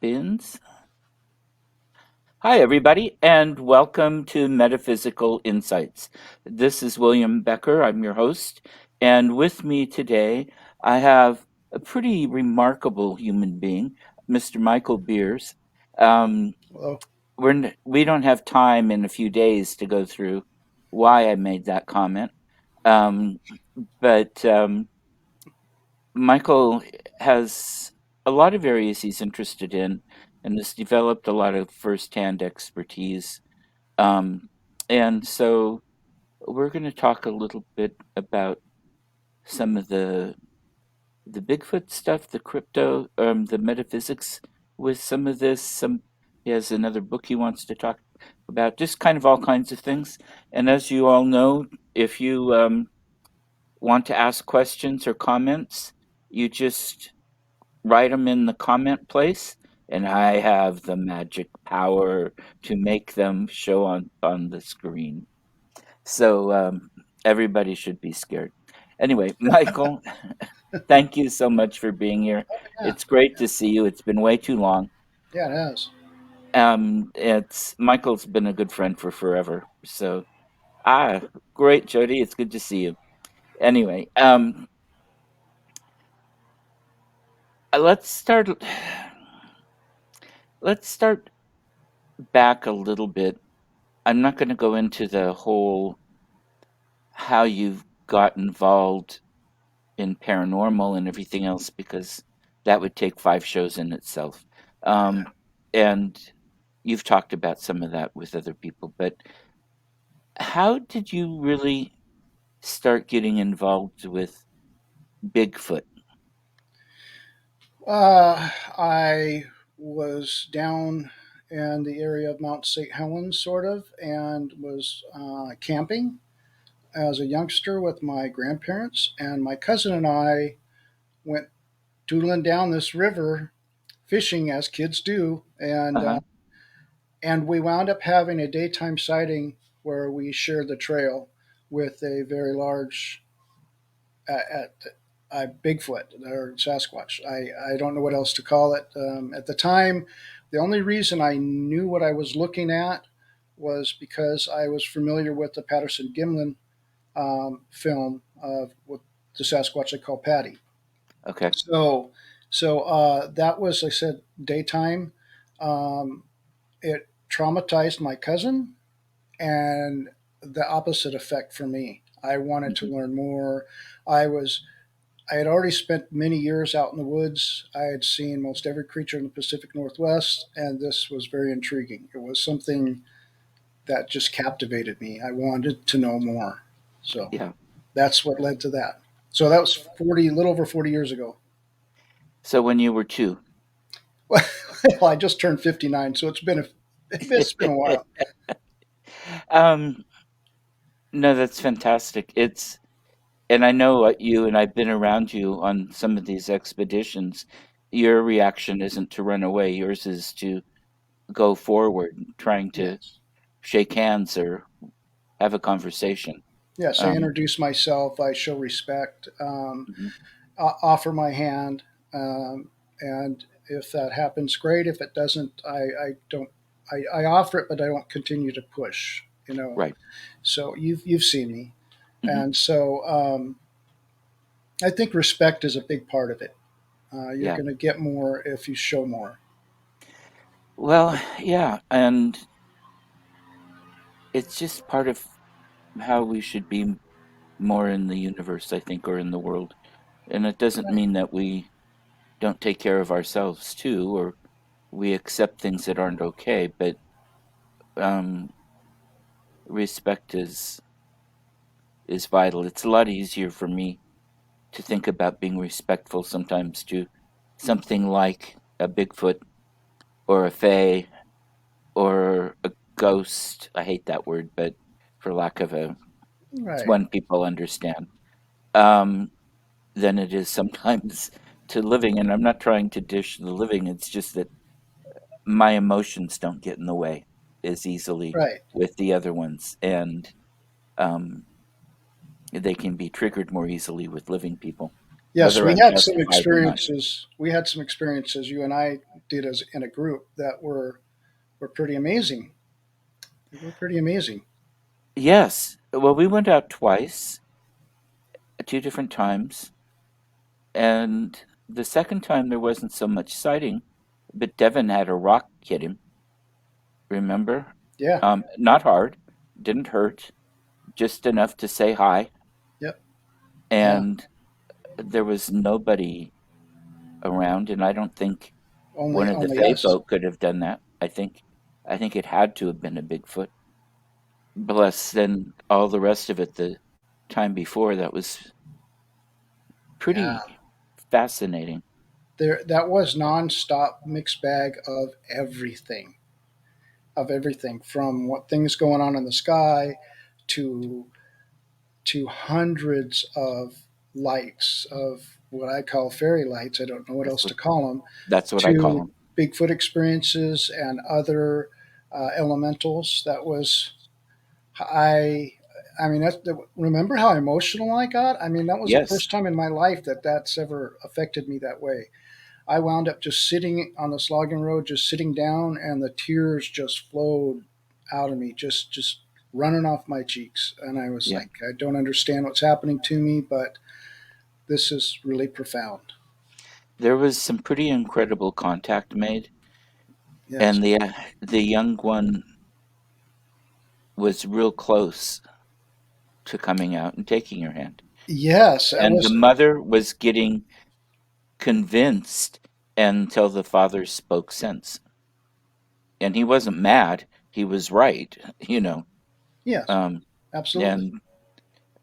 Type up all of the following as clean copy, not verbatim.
Spins. Hi, everybody, and welcome to Metaphysical Insights. This is William Becker. I'm your host, and with me today, I have a pretty remarkable human being, Mr. Michael Beers. Um, Hello. we don't have time in a few days to go through why I made that comment, um, but Michael has a lot of areas he's interested in and has developed a lot of firsthand expertise. Um, and so we're going to talk a little bit about some of the Bigfoot stuff, the crypto, the metaphysics with some of this. He has another book he wants to talk about, just kind of all kinds of things. And as you all know, if you want to ask questions or comments, you just write them in the comment place, and I have the magic power to make them show on the screen. So everybody should be scared. Anyway, Michael, thank you so much for being here. Yeah, It's great to see you. It's been way too long. yeah, it has. It's Michael's been a good friend for forever. So great, Jody. It's good to see you. Anyway, let's start. Let's start back a little bit. I'm not going to go into the whole how you've got involved in paranormal and everything else because that would take 5 shows in itself. Yeah. Um, and you've talked about some of that with other people, but how did you really start getting involved with Bigfoot? I was down in the area of Mount St. Helens, sort of, and was camping as a youngster with my grandparents. And my cousin and I went doodling down this river, fishing as kids do. Uh-huh. And we wound up having a daytime sighting where we shared the trail with a very large at Bigfoot or Sasquatch. I don't know what else to call it. At the time, the only reason I knew what I was looking at was because I was familiar with the Patterson Gimlin film of what the Sasquatch they call Patty. Okay. So, that was, like I said, daytime. Um, it traumatized my cousin, and the opposite effect for me. I wanted to Hmm. learn more. I was I had already spent many years out in the woods. I had seen most every creature in the Pacific Northwest, and this was very intriguing. It was something that just captivated me. I wanted to know more. So Yeah. that's what led to that. So that was 40, a little over 40 years ago. So when you were two. Well, I just turned 59, so it's been a while. um, no, that's fantastic. And I know what you and I've been around you on some of these expeditions. Your reaction isn't to run away. Yours is to go forward, trying to Yes. shake hands or have a conversation. Yes, I Um, introduce myself. I show respect, mhm. offer my hand, and if that happens, great. If it doesn't, I don't. I offer it, but I don't continue to push. Right. So you've seen me, Hmm. and so I think respect is a big part of it. You're Yeah. going to get more if you show more. Well, yeah, and it's just part of how we should be more in the universe, I think, or in the world. And it doesn't Right. mean that we don't take care of ourselves too, or we accept things that aren't okay, but um, respect is vital. It's a lot easier for me to think about being respectful sometimes to something like a Bigfoot or a Fae or a ghost. I hate that word, but for lack of it's Right. one people understand, um, than it is sometimes to living. And I'm not trying to dish the living. It's just that my emotions don't get in the way as easily Right. with the other ones, and um, they can be triggered more easily with living people. Yes, whether we I'm had some justified or not. experiences. We had some experiences you and I did as in a group that were pretty amazing. They were pretty amazing. Yes. Well, we went out twice at two different times, and the second time there wasn't so much sighting, but Devin had a rock hit him, remember? Yeah. Not hard, didn't hurt, just enough to say hi, Yep. Yeah. and there was nobody around, and I don't think one of the Only Fey us. folk could have done that. I think it had to have been a Bigfoot. Bless then all the rest of it the time before that was Yeah. pretty fascinating. There that was nonstop mixed bag of everything from what things going on in the sky to hundreds of lights of what I call fairy lights. I don't know what That's else what to call them. that's what I call To them. Bigfoot experiences and other elementals. That was I. I mean, remember how emotional I got? I mean, that was the Yes, first time in my life that that's ever affected me that way. I wound up just sitting on the slogging road, just sitting down, and the tears just flowed out of me, just running off my cheeks. And I was yeah. like, I don't understand what's happening to me, but this is really profound. There was some pretty incredible contact made, Yes, and the young one was real close to coming out and taking her hand. yes, that And the was mother was getting convinced until the father spoke sense. And he wasn't mad, he was right, you know. yes, Um, absolutely. and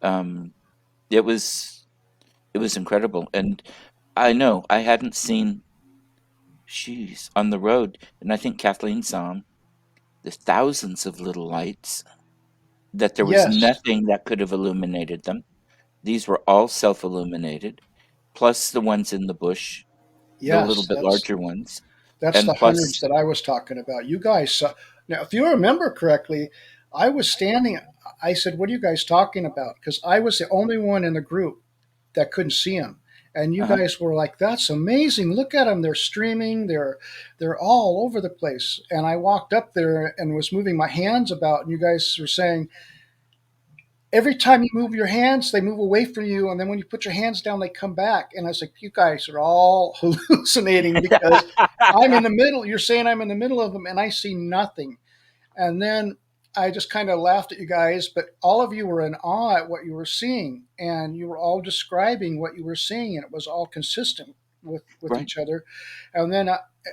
um, it was incredible. And I know I hadn't seen she's on the road, and I think Kathleen saw 'em. There's thousands of little lights that there was Yes, nothing that could have illuminated them. These were all self-illuminated, plus the ones in the bush, the little yes, bit larger ones, that's and the hundreds plus that I was talking about. You guys saw. Now, if you remember correctly, I was standing. I said, "What are you guys talking about?" Because I was the only one in the group that couldn't see them. And you uh-huh, guys were like, "That's amazing! Look at them. They're streaming. They're all over the place." And I walked up there and was moving my hands about, and you guys were saying, "Every time you move your hands, they move away from you, and then when you put your hands down, they come back." And I was like, "You guys are all hallucinating because I'm in the middle. You're saying I'm in the middle of them, and I see nothing." And then I just kind of laughed at you guys, but all of you were in awe at what you were seeing, and you were all describing what you were seeing, and it was all consistent with right, each other. And then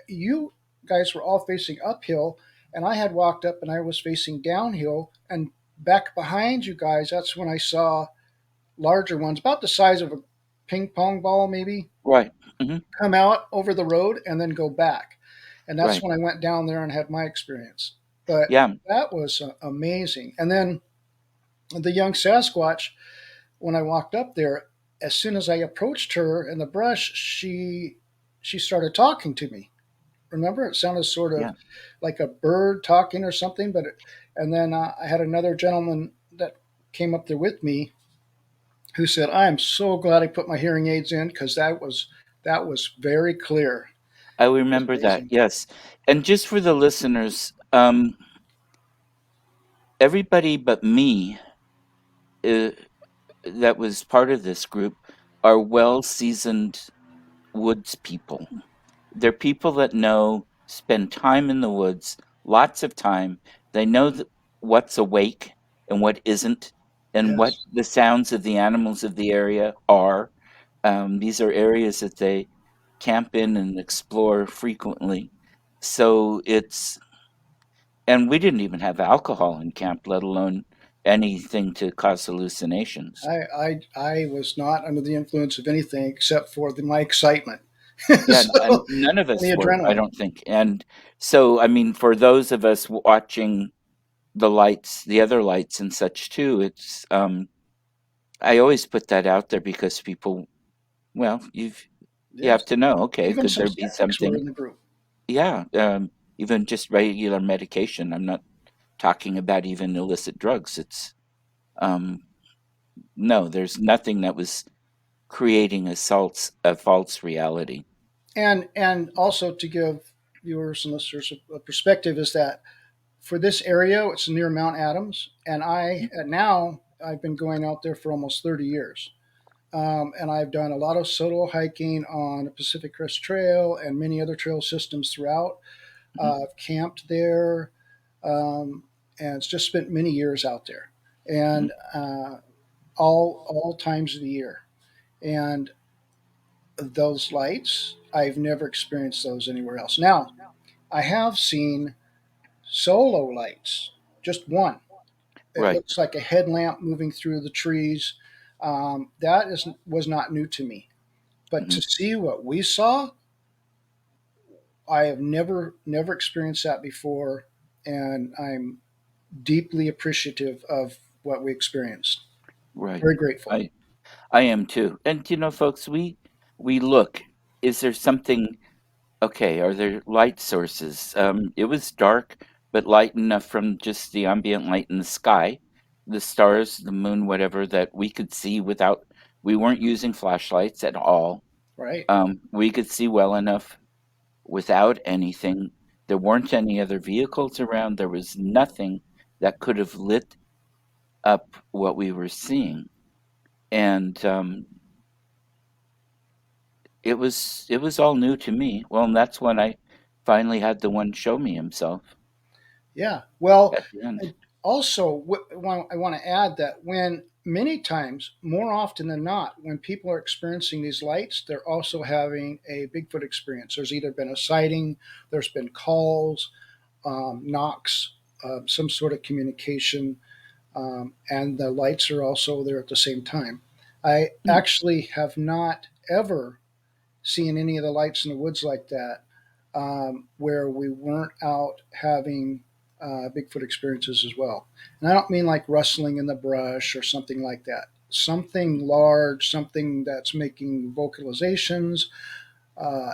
you guys were all facing uphill, and I had walked up and I was facing downhill, and back behind you guys, that's when I saw larger ones, about the size of a ping pong ball, maybe, right, hmm, come out over the road and then go back. And that's right, when I went down there and had my experience. But yeah. that was amazing. And then the young Sasquatch, when I walked up there, as soon as I approached her in the brush, she started talking to me. Remember, it sounded sort of Yeah, like a bird talking or something. And then I had another gentleman that came up there with me who said, "I am so glad I put my hearing aids in because that was very clear. I It was remember that. amazing." Yes, and just for the listeners, everybody but me uh, that was part of this group are well-seasoned woods people. They're people that know, spend time in the woods, lots of time. They know what's awake and what isn't, and what Yes, the sounds of the animals of the area are. These are areas that they camp in and explore frequently. So and we didn't even have alcohol in camp, let alone anything to cause hallucinations. I was not under the influence of anything except for my excitement. Yeah, and So, none of and the us were, I adrenaline. don't think. And so, I mean, for those of us watching the lights, the other lights and such too, I always put that out there because people, well, you have Yes, to know, okay, even could some there be skeptics were something? in the group. Yeah, even just regular medication. I'm not talking about even illicit drugs. It's um, no, there's nothing that was. creating a false reality. And also to give viewers and listeners a perspective is that for this area, it's near Mount Adams, and I now I've been going out there for almost 30 years. And I've done a lot of solo hiking on the Pacific Crest Trail and many other trail systems throughout. Mhm. I've camped there, um, and it's just spent many years out there, Mhm. and all times of the year. And those lights, I've never experienced those anywhere else. Now, I have seen solo lights, just one. It Right. looks like a headlamp moving through the trees. That was not new to me. But Mhm. to see what we saw, I have never experienced that before, and I'm deeply appreciative of what we experienced. Right. Very grateful. I am too. And folks, we look. Is there something? Okay, are there light sources? It was dark, but light enough from just the ambient light in the sky, the stars, the moon, whatever, that we could see without. We weren't using flashlights at all. Right. We could see well enough without anything. There weren't any other vehicles around. There was nothing that could have lit up what we were seeing. And it was all new to me. Well, and that's when I finally had the one show me himself Yeah. Well, at the end. also, I want to add that when many times, more often than not, when people are experiencing these lights, they're also having a Bigfoot experience. There's either been a sighting, there's been calls, knocks, some sort of communication, and the lights are also there at the same time. I Mm, actually have not ever seen any of the lights in the woods like that, where we weren't out having Bigfoot experiences as well. And I don't mean like rustling in the brush or something like that. Something large, something that's making vocalizations,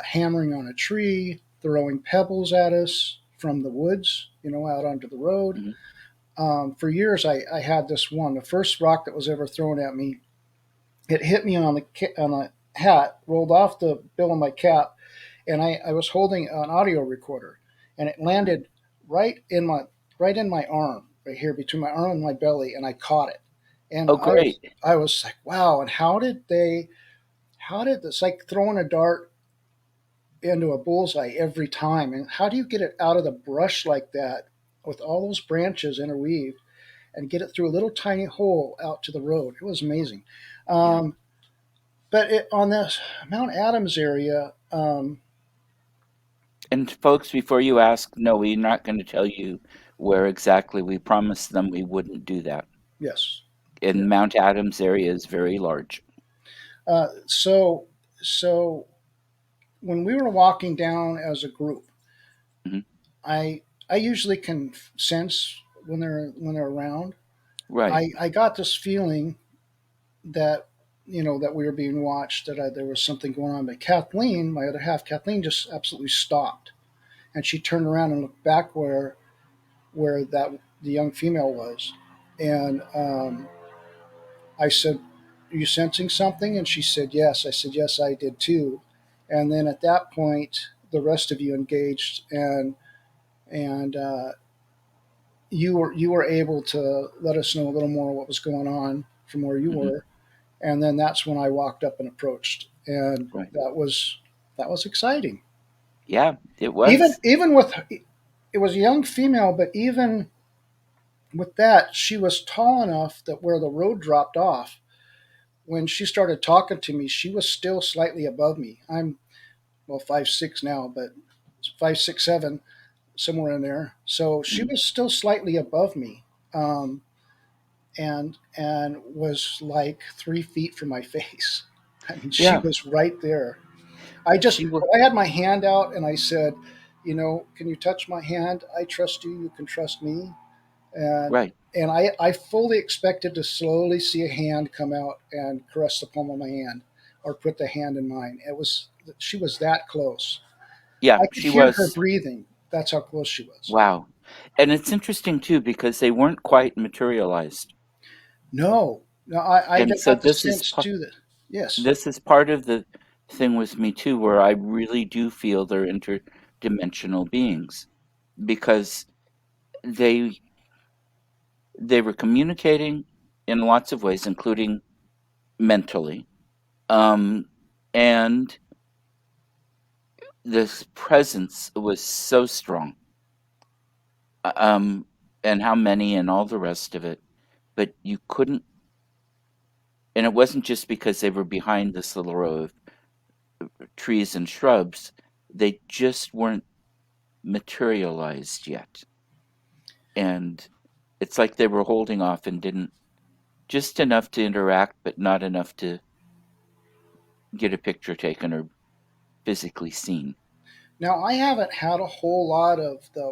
hammering on a tree, throwing pebbles at us from the woods, out onto the road. mhm. For years, I had this one. The first rock that was ever thrown at me, it hit me on the hat, rolled off the bill of my cap, and I was holding an audio recorder, and it landed right in my right in my arm, right here between my arm and my belly, and I caught it. And Oh, great. I was like, wow! And how did they? How did this like throwing a dart into a bullseye every time? And how do you get it out of the brush like that with all those branches interweaved and get it through a little tiny hole out to the road? It was amazing. Yeah. Um, but on this Mount Adams area, And folks, before you ask, no, we're not going to tell you where exactly. We promised them we wouldn't do that. yes, And yes. Mount Adams area is very large. So when we were walking down as a group, Mhm. I I usually can sense when they're around. Right. I got this feeling that that we were being watched, that there was something going on. But Kathleen, my other half, Kathleen just absolutely stopped, and she turned around and looked back where that the young female was, and I said, "Are you sensing something?" And she said, "Yes." I said, "Yes, I did too." And then at that point, the rest of you engaged, and you were able to let us know a little more what was going on from where you Hmm. were. And then that's when I walked up and approached, and Right. that was exciting. Yeah, it Even was. even with it was a young female, but even with that, she was tall enough that where the road dropped off, when she started talking to me, she was still slightly above me. I'm, well, 5'6" now, but 5'6", 7", somewhere in there. So she Mhm. was still slightly above me, and was like 3 feet from my face. I mean, she Yeah, was right there. I just she was. I had my hand out and I said, can you touch my hand? I trust you. You can trust me. And Right. and I fully expected to slowly see a hand come out and caress the palm of my hand or put the hand in mine. She was that close. Yeah, I could she hear her was. breathing. That's how close she was. Wow. And it's interesting too because they weren't quite materialized. No, no, I And so got the this is sense too that. Yes. This is part of the thing with me too, where I really do feel they're interdimensional beings because they they were communicating in lots of ways, including mentally. Um, and this presence was so strong. Um, and how many and all the rest of it. But you couldn't, and it wasn't just because they were behind this little row of trees and shrubs, they just weren't materialized yet. And it's like they were holding off and didn't, just enough to interact, but not enough to get a picture taken or physically seen. Now, I haven't had a whole lot of the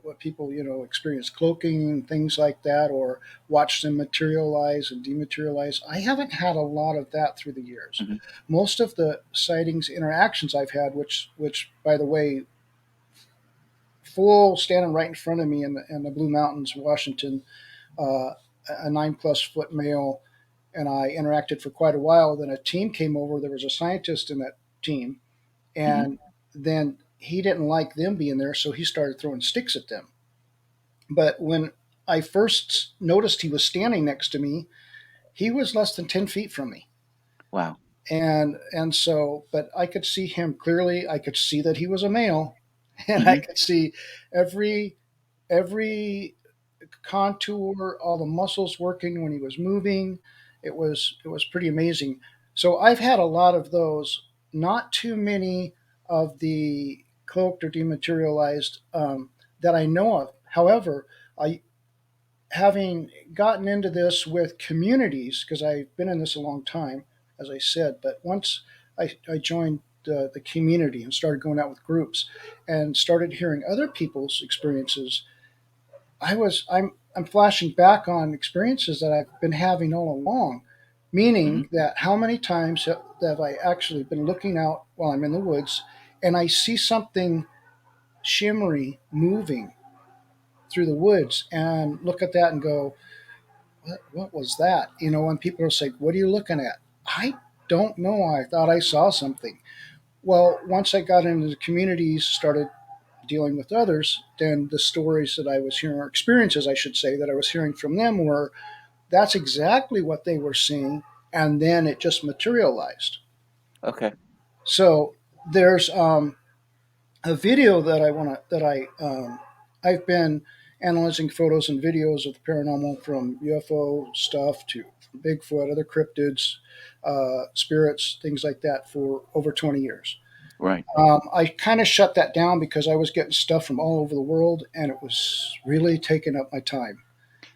what people experience cloaking and things like that, or watch them materialize and dematerialize. I haven't had a lot of that through the years. Hmm. Most of the sightings interactions I've had, which by the way, full standing right in front of me in the Blue Mountains, Washington, uh, a 9+ foot male and I interacted for quite a while. Then a team came over. There was a scientist in that team, Hmm. and then he didn't like them being there, so he started throwing sticks at them. But when I first noticed he was standing next to me, he was less than 10 feet from me, Wow. and so, but I could see him clearly. I could see that he was a male, and I Hmm. could see every every contour, all the muscles working when he was moving. It was pretty amazing. So I've had a lot of those. Not too many of the cloaked or dematerialized that I know of. However, I having gotten into this with communities because I've been in this a long time, as I said. But once I joined the community and started going out with groups and started hearing other people's experiences, I'm flashing back on experiences that I've been having all along, Hmm. meaning that how many times have I actually been looking out while I'm in the woods and I see something shimmery moving through the woods and look at that and go, what was that? And people are saying, what are you looking at? I don't know. I thought I saw something. Well, once I got into the communities, started dealing with others, then the stories that I was hearing, or experiences, I should say, that I was hearing from them were that's exactly what they were seeing, and then it just materialized. Okay. So there's a video that I want to that I've been analyzing photos and videos of the paranormal, from UFO stuff to Bigfoot, other cryptids, spirits, things like that, for over 20 years. Right. I kind of shut that down because I was getting stuff from all over the world, and it was really taking up my time.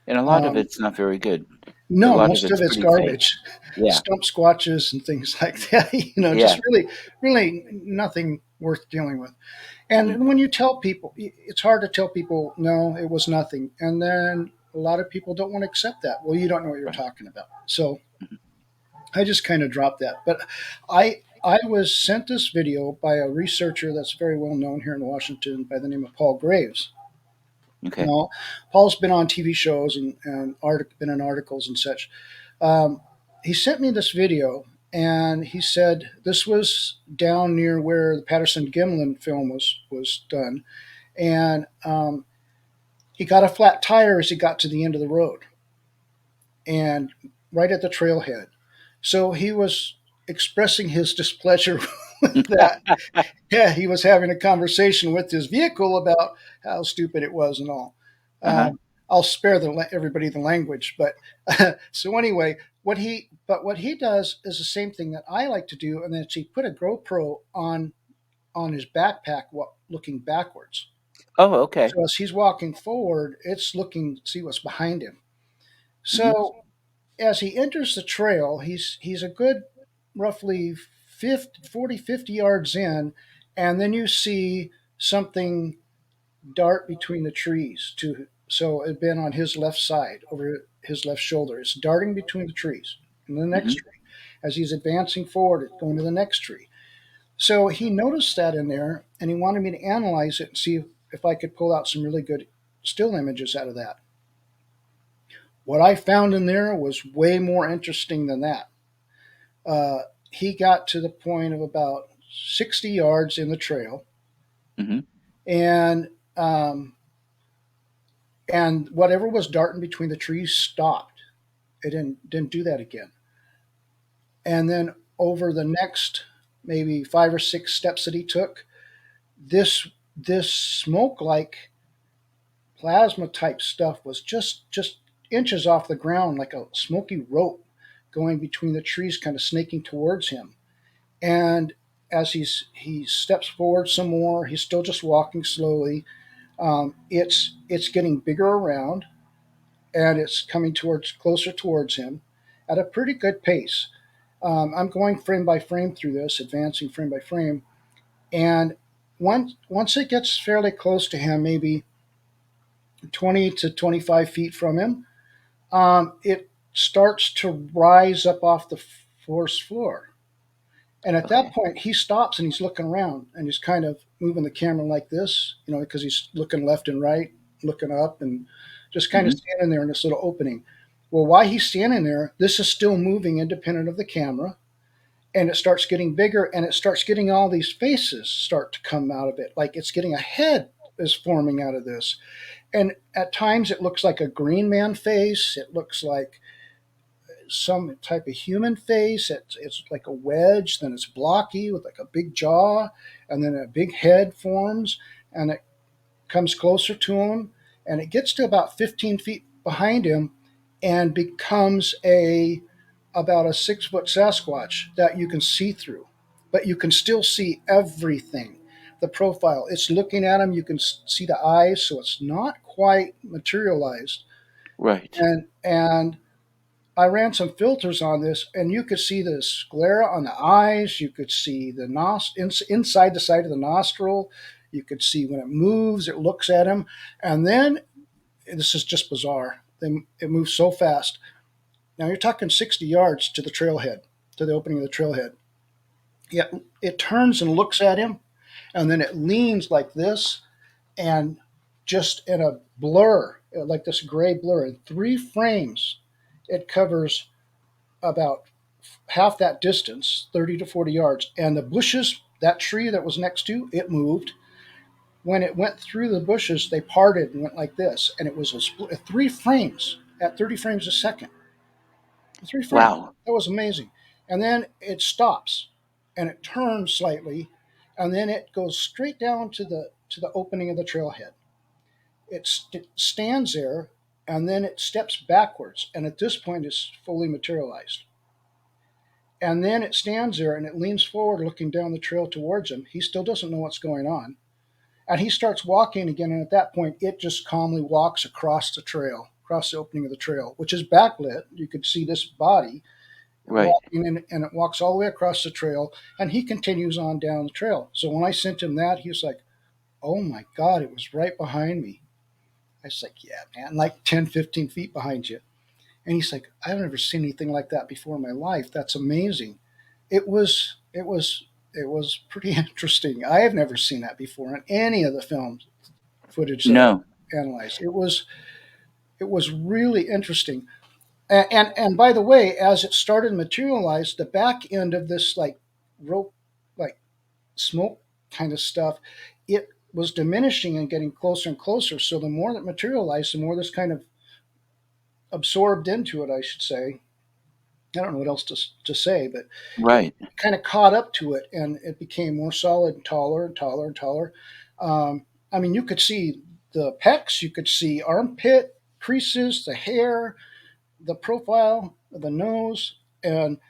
And a lot of Um, it's not very good. A no, lot of most of it's it's pretty fake. garbage, Yeah. stump squatches and things like that. Just Yeah. really nothing worth dealing with. Mm. And when you tell people, it's hard to tell people, no, it was nothing. And then a lot of people don't want to accept that. Well, you don't know what you're Right. talking about. So Mhm. I just kind of dropped that. But I was sent this video by a researcher that's very well known here in Washington by the name of Paul Graves. Okay. Now, Paul's been on TV shows and been in articles and such. Um, he sent me this video, and he said this was down near where the Patterson Gimlin film was done, and he got a flat tire as he got to the end of the road, and right at the trailhead. So he was expressing his displeasure with that. Yeah, he was having a conversation with his vehicle about how stupid it was and all. Uh-huh. I'll spare everybody the language, but so anyway, what he does is the same thing that I like to do, and then he put a GoPro on his backpack, looking backwards. Oh, okay. So as he's walking forward, it's looking to see what's behind him. Hmm. So as he enters the trail, he's a good roughly 50 yards in, and then you see something dart between the trees. So it had been on his left side, over his left shoulder. It's darting between the trees. And the next Hmm. tree, as he's advancing forward, it's going to the next tree. So he noticed that in there, and he wanted me to analyze it and see if I could pull out some really good still images out of that. What I found in there was way more interesting than that. Uh, he got to the point of about 60 yards in the trail, Hmm. and um, and whatever was darting between the trees stopped. It didn't do that again. And then over the next maybe 5 or 6 steps that he took, this smoke like plasma type stuff was just inches off the ground, like a smoky rope going between the trees, kind of snaking towards him. And as he steps forward some more, he's still just walking slowly. It's getting bigger around, and it's coming towards closer towards him at a pretty good pace. I'm going frame by frame through this, advancing frame by frame, and once it gets fairly close to him, maybe 20 to 25 feet from him, it starts to rise up off the forest floor. And at that Okay. point, he stops and he's looking around and he's kind of moving the camera like this, because he's looking left and right, looking up, and just kind of Hmm. standing there in this little opening. Well, while he's standing there, this is still moving independent of the camera, and it starts getting bigger, and it starts getting all these faces start to come out of it, like it's getting a head is forming out of this. And at times, it looks like a green man face. It looks like some type of human face. It's like a wedge, then it's blocky with like a big jaw, and then a big head forms, and it comes closer to him, and it gets to about 15 feet behind him, and becomes a about a 6 foot Sasquatch that you can see through, but you can still see everything. The profile, it's looking at him. You can see the eyes, so it's not quite materialized, Right. and I ran some filters on this, and you could see the sclera on the eyes. You could see the inside the side of the nostril. You could see when it moves, it looks at him, and then this is just bizarre. It moves so fast. Now you're talking 60 yards to the trailhead, to the opening of the trailhead. Yet it turns and looks at him, and then it leans like this, and just in a blur, like this gray blur, in 3 frames, it covers about half that distance, 30 to 40 yards. And the bushes, that tree that was next to, it moved. When it went through the bushes, they parted and went like this. And it was a split, 3 frames at 30 frames a second. 3 frames. Wow. That was amazing. And then it stops and it turns slightly, and then it goes straight down to the opening of the trailhead. It stands there, and then it steps backwards, and at this point it's fully materialized. And then it stands there and it leans forward, looking down the trail towards him. He still doesn't know what's going on. And he starts walking again. And at that point, it just calmly walks across the trail, across the opening of the trail, which is backlit. You could see this body Right. walking, and it walks all the way across the trail. And he continues on down the trail. So when I sent him that, he was like, "Oh my God, it was right behind me." I was like, "Yeah, man, like 10, 15 feet behind you." And he's like, "I've never seen anything like that before in my life. That's amazing." It was pretty interesting. I have never seen that before in any of the films footage that No. I analyzed. It was really interesting. And by the way, as it started to materialize, the back end of this like rope, like smoke kind of stuff, it was diminishing and getting closer and closer. So the more that materialized, the more this kind of absorbed into it, I should say. I don't know what else to say, but it Right. kind of caught up to it, and it became more solid and taller and taller and taller. I mean, you could see the pecs, you could see armpit creases, the hair, the profile, the nose, and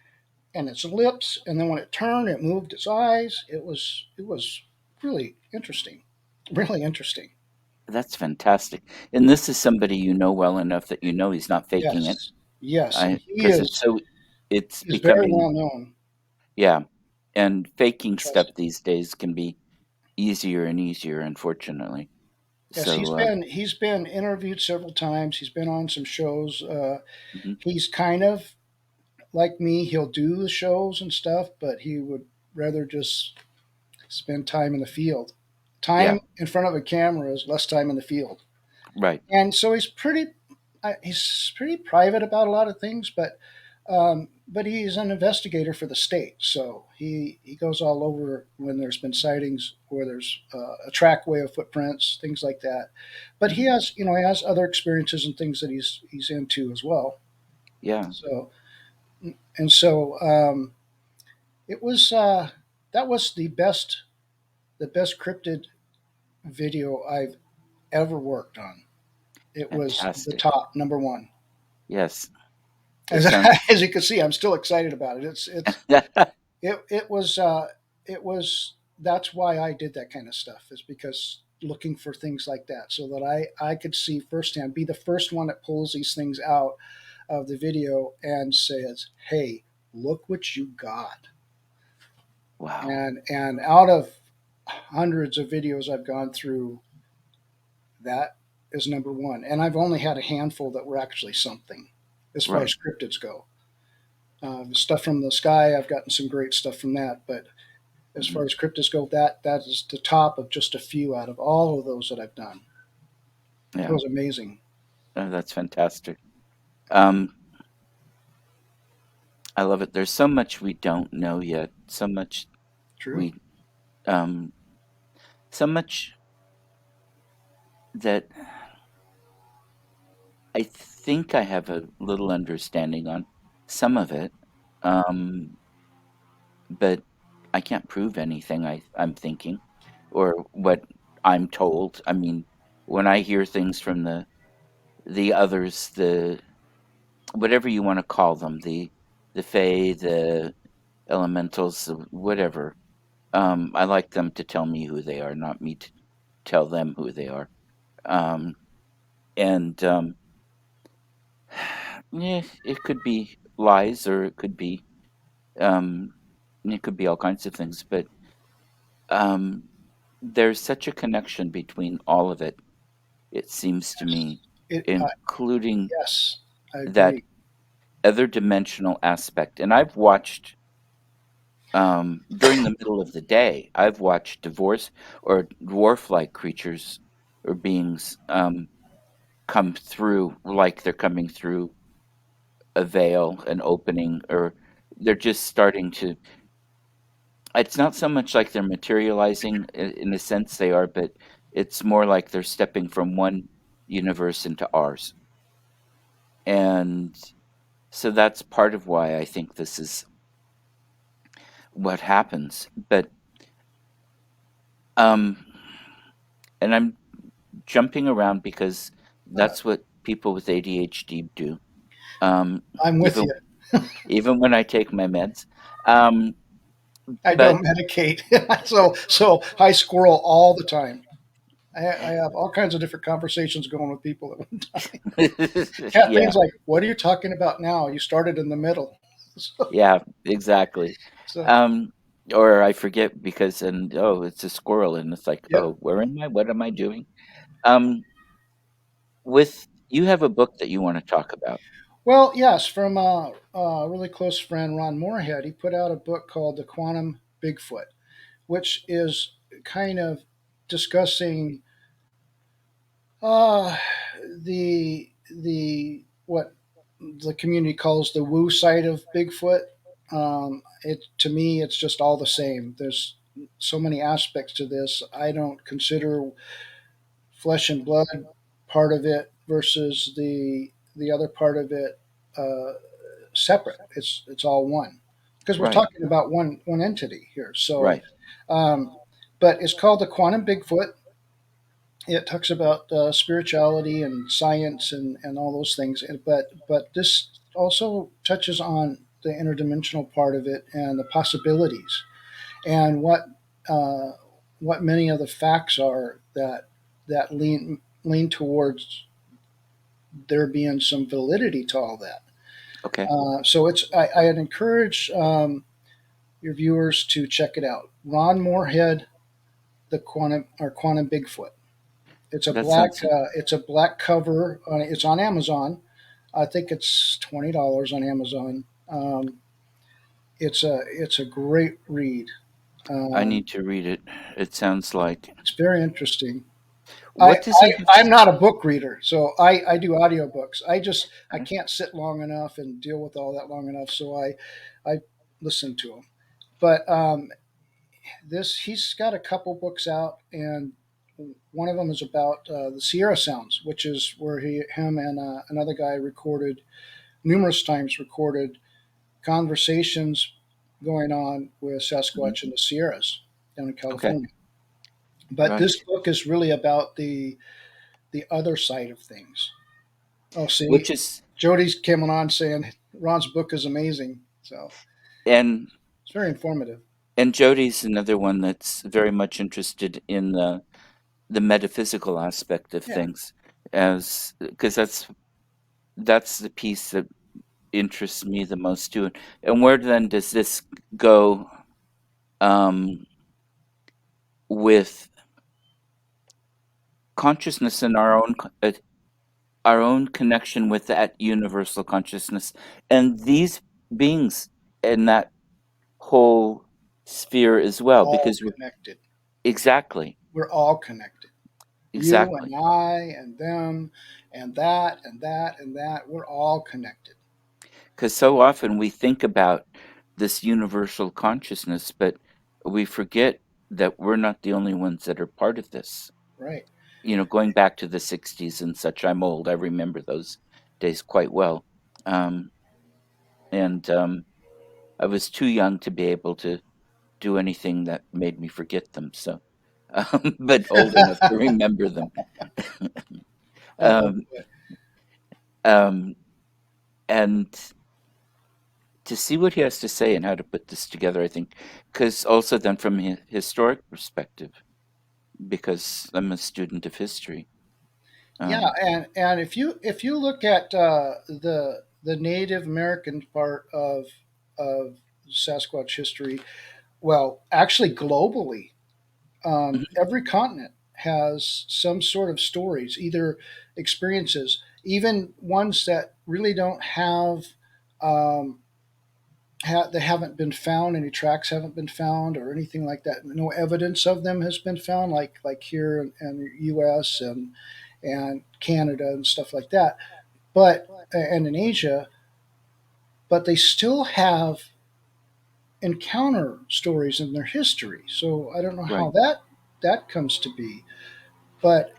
its lips. And then when it turned, it moved its eyes. It was really interesting, really interesting. That's fantastic. And this is somebody you know well enough that you know he's not faking it. Yes, yes, and I he because is it's he's very becoming, well known. yeah. And faking stuff Trust. these days can be easier and easier, unfortunately. Yes, he's So, been he's been interviewed several times. He's been on some shows. mhm. He's kind of like me. He'll do the shows and stuff, but he would rather just spend time in the field. Yeah, Time in front of a camera is less time in the field, right. and so he's pretty private about a lot of things. But but he's an investigator for the state, so he goes all over when there's been sightings where there's a trackway of footprints, things like that. But he Mhm. has, he has other experiences and things that he's into as well. Yeah, So and so it was that was the best cryptid video I've ever worked on. It was the fantastic. top number one. Yes, it As, sounds. as you can see, I'm still excited about it. It was that's why I did that kind of stuff, is because looking for things like that so that I could see firsthand, be the first one that pulls these things out of the video and says, "Hey, look what you got." Wow. And out of hundreds of videos I've gone through, that is number one. And I've only had a handful that were actually something as far Right. as cryptids go. Stuff from the sky, I've gotten some great stuff from that, but as Mhm. far as cryptids go, that is the top of just a few out of all of those that I've done. It Yeah, was amazing. that's fantastic. Um, I love it. There's so much we don't know yet. So much True. we, um, so much that I think I have a little understanding on some of it. Um, but I can't prove anything I'm thinking or what I'm told. I mean, when I hear things from the others, the whatever you want to call them, the fae, the elementals, whatever. I like them to tell me who they are, not me to tell them who they are. Um, and yeah, it could be lies, or um, it could be all kinds of things. But um, there's such a connection between all of it. It seems to me, It. including Yes, I that agree. other dimensional aspect. And I've watched during the middle of the day, I've watched divorce or dwarf-like creatures or beings come through like they're coming through a veil, an opening, or they're just starting to. It's not so much like they're materializing in the sense they are, but it's more like they're stepping from one universe into ours. And so that's part of why I think this is what happens. But um, and I'm jumping around because Uh, that's what people with ADHD do. Um, I'm with even you. even when I take my meds. Um, I but don't medicate, so I squirrel all the time. I have all kinds of different conversations going with people at one time. Yeah, things yeah, like, "What are you talking about now? You started in the middle." So, yeah, exactly. so Um, or I forget because and oh, it's a squirrel, and it's like, yep. oh, where am I? What am I doing? Um, with you have a book that you want to talk about. Well, yes, from a really close friend, Ron Moorhead, he put out a book called The Quantum Bigfoot, which is kind of discussing uh, the what the community calls the woo side of Bigfoot. It to me, it's just all the same. There's so many aspects to this. I don't consider flesh and blood part of it versus the other part of it uh, separate. It's all one because we're Right, talking about one entity here. So, right. um, but it's called the Quantum Bigfoot. It talks about spirituality and science and all those things. But this also touches on the interdimensional part of it and the possibilities and uh, what many of the facts are that lean towards there being some validity to all that. Okay, So I'd encourage your viewers to check it out. Ron Moorhead, the Quantum Bigfoot. that sounds It's a black cover. It's on Amazon. I think it's $20 on Amazon. It's a great read. I Um, need to read it. It sounds like it's very interesting. I, What does it have I'm to? not a book reader, so I do audiobooks. I can't sit long enough and deal with all that long enough, so I listen to them. But this he's got a couple books out, and one of them is about the Sierra Sounds, which is where him and another guy recorded numerous times recorded conversations going on with Mhm. Sasquatch in the Sierras down in Okay, California. But this right. book is really about the other side of things. Oh, see, Which is Jody's coming on saying Ron's book is amazing. So and it's very informative. Jody's another one that's very much interested in the metaphysical aspect of Yeah. things, as because that's the piece that interests me the most too. And where then does this go um, with consciousness and our own connection with that universal consciousness and these beings in that whole sphere as well? All Because connected. exactly, We're all connected. You and exactly. I and them and that and that and that. We're all connected. Because so often we think about this universal consciousness, but we forget that we're not the only ones that are part of this. Right. Going back to the 60s and such, I'm old. I remember those days quite well. Um, and I was too young to be able to do anything that made me forget them. So, but old enough to remember them. Oh Um, boy. um, and to see what he has to say and how to put this together, I think, because also then from a historic perspective, because I'm a student of history. Yeah, Um, and if you look at the Native American part of Sasquatch history, well, actually globally, mhm, every continent has some sort of stories, either experiences, even ones that really don't have. Um, they haven't been found. Any tracks haven't been found, or anything like that. No evidence of them has been found, like here in the U.S. and Canada and stuff like that. But and in Asia, but they still have encounter stories in their history. So I don't know how right. that comes to be, but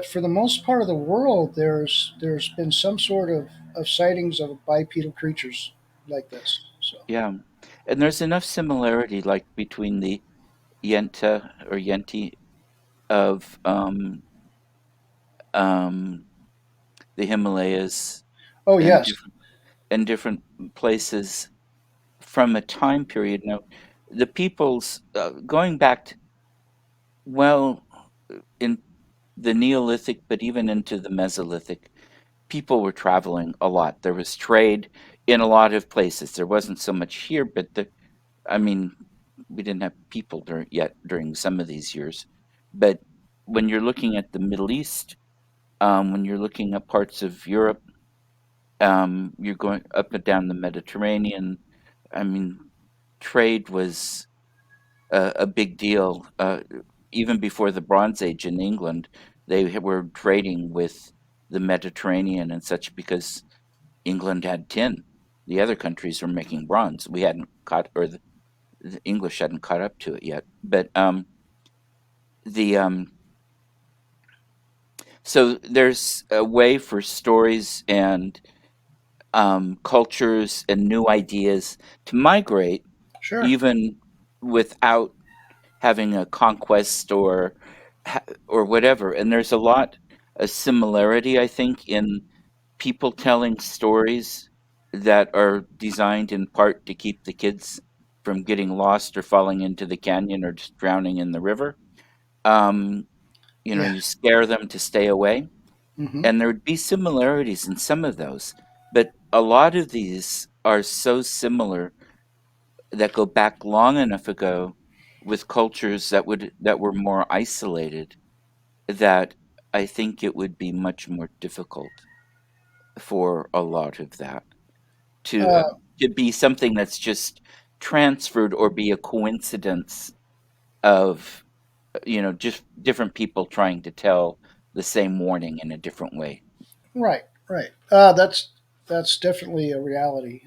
for the most part of the world, there's been some sort of sightings of bipedal creatures like this. So Yeah. And there's enough similarity, like between the Yenta or Yenti of um, the Himalayas oh and yes, different places from a time period. Now, the peoples going back to, well, in the Neolithic, but even into the Mesolithic, people were traveling a lot. There was trade in a lot of places. There wasn't so much here, but I mean, we didn't have people yet during some of these years. But when you're looking at the Middle East, when you're looking at parts of Europe, you're going up and down the Mediterranean. I mean, trade was a big deal. Even before the Bronze Age in England, they were trading with the Mediterranean and such because England had tin. The other countries were making bronze. We hadn't caught, or the English hadn't caught up to it yet. But the so there's a way for stories and cultures and new ideas to migrate, sure. even without having a conquest or whatever. And there's a lot of similarity, I think, in people telling stories that are designed in part to keep the kids from getting lost or falling into the canyon or just drowning in the river. Um, Yeah. you scare them to stay away. Hmm. And there would be similarities in some of those, but a lot of these are so similar that go back long enough ago with cultures that were more isolated that I think it would be much more difficult for a lot of that to uh, Uh, to be something that's just transferred or be a coincidence of. just different people trying to tell the same warning in a different way. Right, right. That's definitely a reality.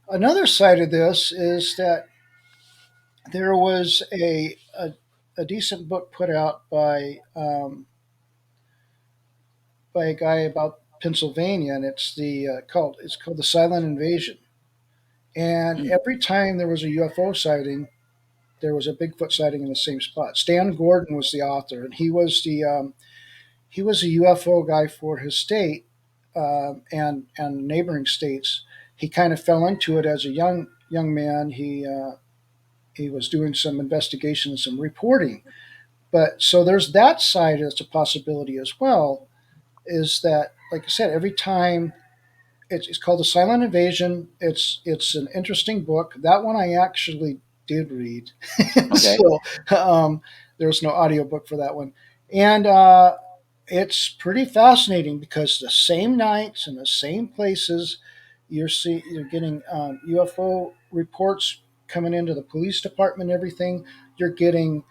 Another side of this is that there was a decent book put out by a guy about Pennsylvania, and it's called The Silent Invasion. And Mm, every time there was a UFO sighting, there was a Bigfoot sighting in the same spot. Stan Gordon was the author, and he was a UFO guy for his state, and neighboring states. He kind of fell into it as a young man. He was doing some investigation and some reporting. But so there's that side as a possibility as well. Is that, like I said, every time it's called The Silent Invasion. It's an interesting book. That one I actually did read. okay. So there's no audiobook for that one. And it's pretty fascinating because the same nights and the same places you're getting UFO reports coming into the police department and everything. You're getting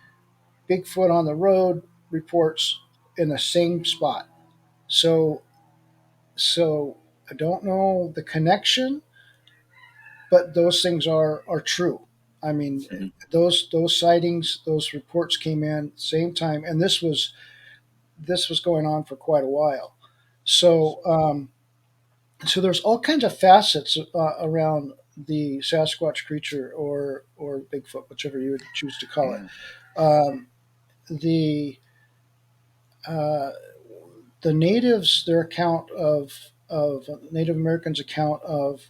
Bigfoot on the road reports in the same spot. So so I don't know the connection, but those things are true. I mean, Hmm. those sightings, those reports came in same time, and this was going on for quite a while. So so there's all kinds of facets around the Sasquatch creature or Bigfoot, whichever you would choose to call it. Yeah. Um, the uh, the natives, their account of Native Americans' account of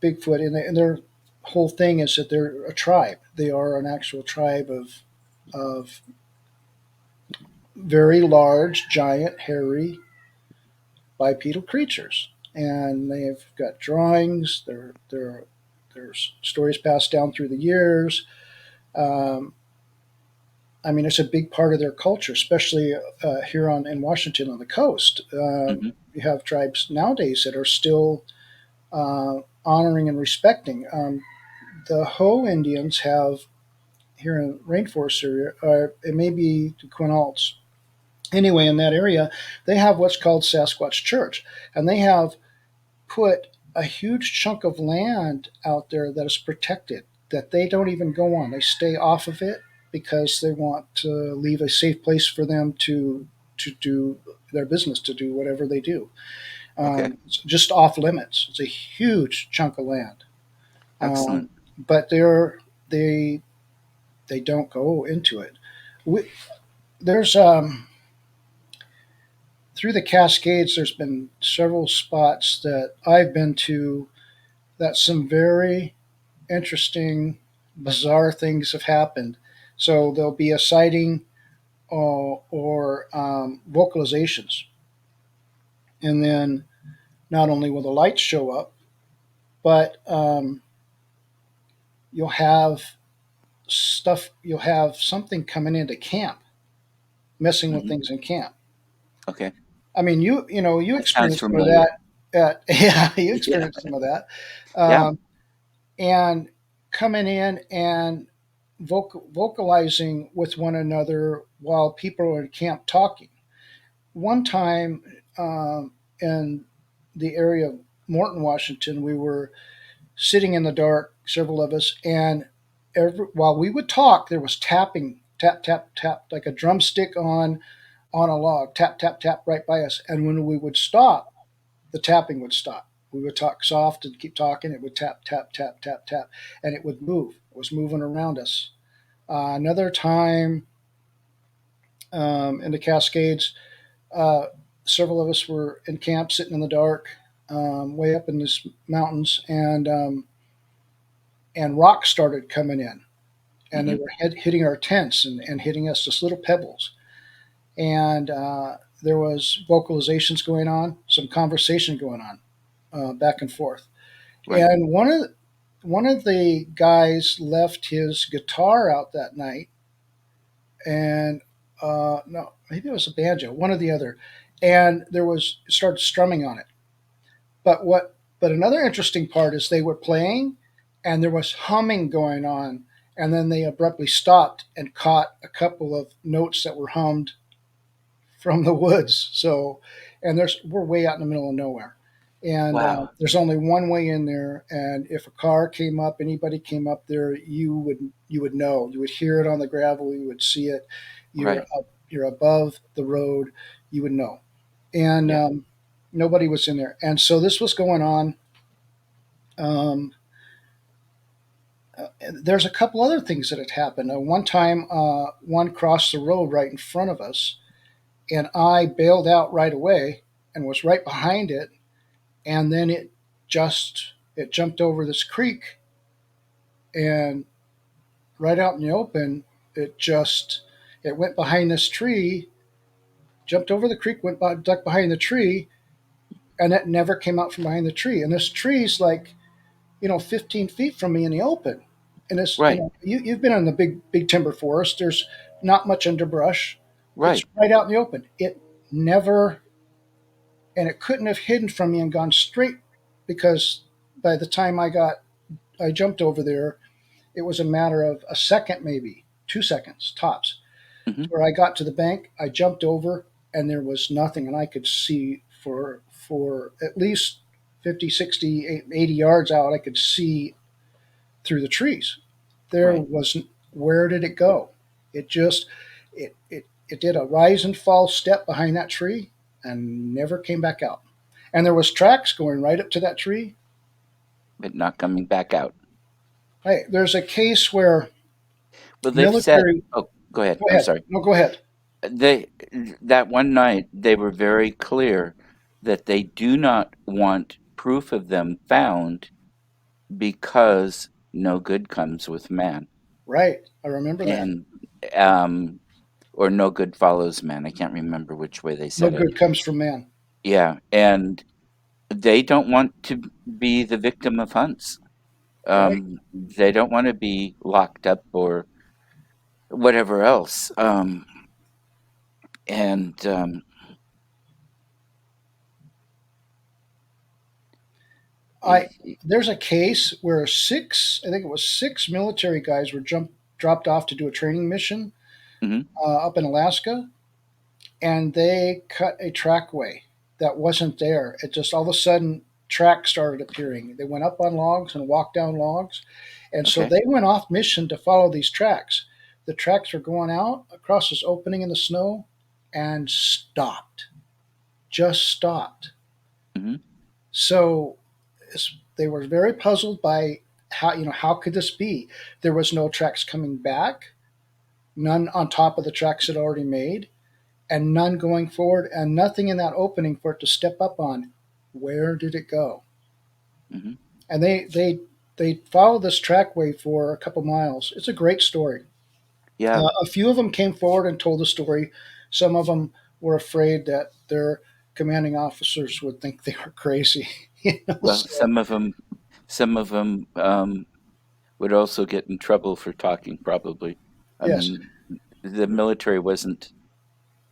Bigfoot, and their whole thing is that they're a tribe. They are an actual tribe of very large, giant, hairy, bipedal creatures, and they've got drawings. There's stories passed down through the years. Um, I mean, it's a big part of their culture, especially here in Washington on the coast. Hmm. You have tribes nowadays that are still honoring and respecting. The Ho Indians have here in rainforest area, it may be the Quinaults. Anyway, in that area, they have what's called Sasquatch Church, and they have put a huge chunk of land out there that is protected, that they don't even go on. They stay off of it because they want to leave a safe place for them to do their business, to do whatever they do. Okay. It's just off limits. It's a huge chunk of land, Excellent. but they they don't go into it. We, there's through the Cascades. There's been several spots that I've been to that some very interesting, bizarre things have happened. So there'll be a sighting or vocalizations, and then not only will the lights show up, but you'll have You'll have something coming into camp, messing with Hmm. things in camp. Okay. I mean, you That sounds experienced some of that. familiar. Yeah, you Yeah. experienced some of that, Yeah. um, and coming in and vocalizing with one another while people are in camp talking. One time in the area of Morton, Washington, we were sitting in the dark, several of us, and while we would talk, there was tapping, tap, tap, tap, like a drumstick on a log, tap, tap, tap, right by us. And when we would stop, the tapping would stop. We would talk soft and keep talking. It would tap, tap, tap, tap, tap, and it would move. It was moving around us. Another time in the Cascades, uh, several of us were in camp, sitting in the dark, way up in these mountains, and rocks started coming in, and they Hmm. were hitting our tents and hitting us, just little pebbles. And there was vocalizations going on, some conversation going on, back and forth. Right. And one of the guys left his guitar out that night, and no, maybe it was a banjo, one or the other, and there was started strumming on it. But another interesting part is they were playing, and there was humming going on, and then they abruptly stopped and caught a couple of notes that were hummed from the woods. So, and we're way out in the middle of nowhere, and Wow. there's only one way in there. And if a car came up, anybody came up there, you would know. You would hear it on the gravel. You would see it. Right. You're above the road. You would know, and Yeah. nobody was in there. And so this was going on. Um, there's a couple other things that had happened. One time, one crossed the road right in front of us, and I bailed out right away and was right behind it. And then it jumped over this creek, and right out in the open, it went behind this tree, jumped over the creek, ducked behind the tree, and it never came out from behind the tree. And this tree's like 15 feet from me in the open. And it's Right. you've been in the big timber forest. There's not much underbrush. It's Right. right out in the open. It never and it couldn't have hidden from me and gone straight, because by the time I jumped over there, it was a matter of a second, maybe 2 seconds tops, Hmm. where I got to the bank. I jumped over, and there was nothing, and I could see for at least 50, 60, 80 yards out. I could see through the trees. There Right. wasn't. Where did it go? It just it did a rise and fall step behind that tree and never came back out. And there was tracks going right up to that tree. But not coming back out. Hey, there's a case where Well, they've said, military. oh, go ahead. Go I'm ahead. sorry. No, go ahead. They that one night they were very clear that they do not want proof of them found because no good comes with man. Right. I remember that. And um or no good follows man. I can't remember which way they No said it. good comes from man. Yeah, and they don't want to be the victim of hunts. Right. They don't want to be locked up or whatever else. And I There's a case where I think it was six military guys were dropped off to do a training mission mhm, up in Alaska, and they cut a trackway that wasn't there. It just all of a sudden tracks started appearing. They went up on logs and walked down logs, and so okay, they went off mission to follow these tracks. The tracks were going out across this opening in the snow and stopped, just stopped. mhm, So they were very puzzled by how could this be? There was no tracks coming back, none on top of the tracks it already made, and none going forward, and nothing in that opening for it to step up on. Where did it go? mhm. And they followed this trackway for a couple miles. It's a great story. Yeah, A few of them came forward and told the story. Some of them were afraid that their commanding officers would think they were crazy. well, So some of them would also get in trouble for talking, probably. I yes, mean, the military wasn't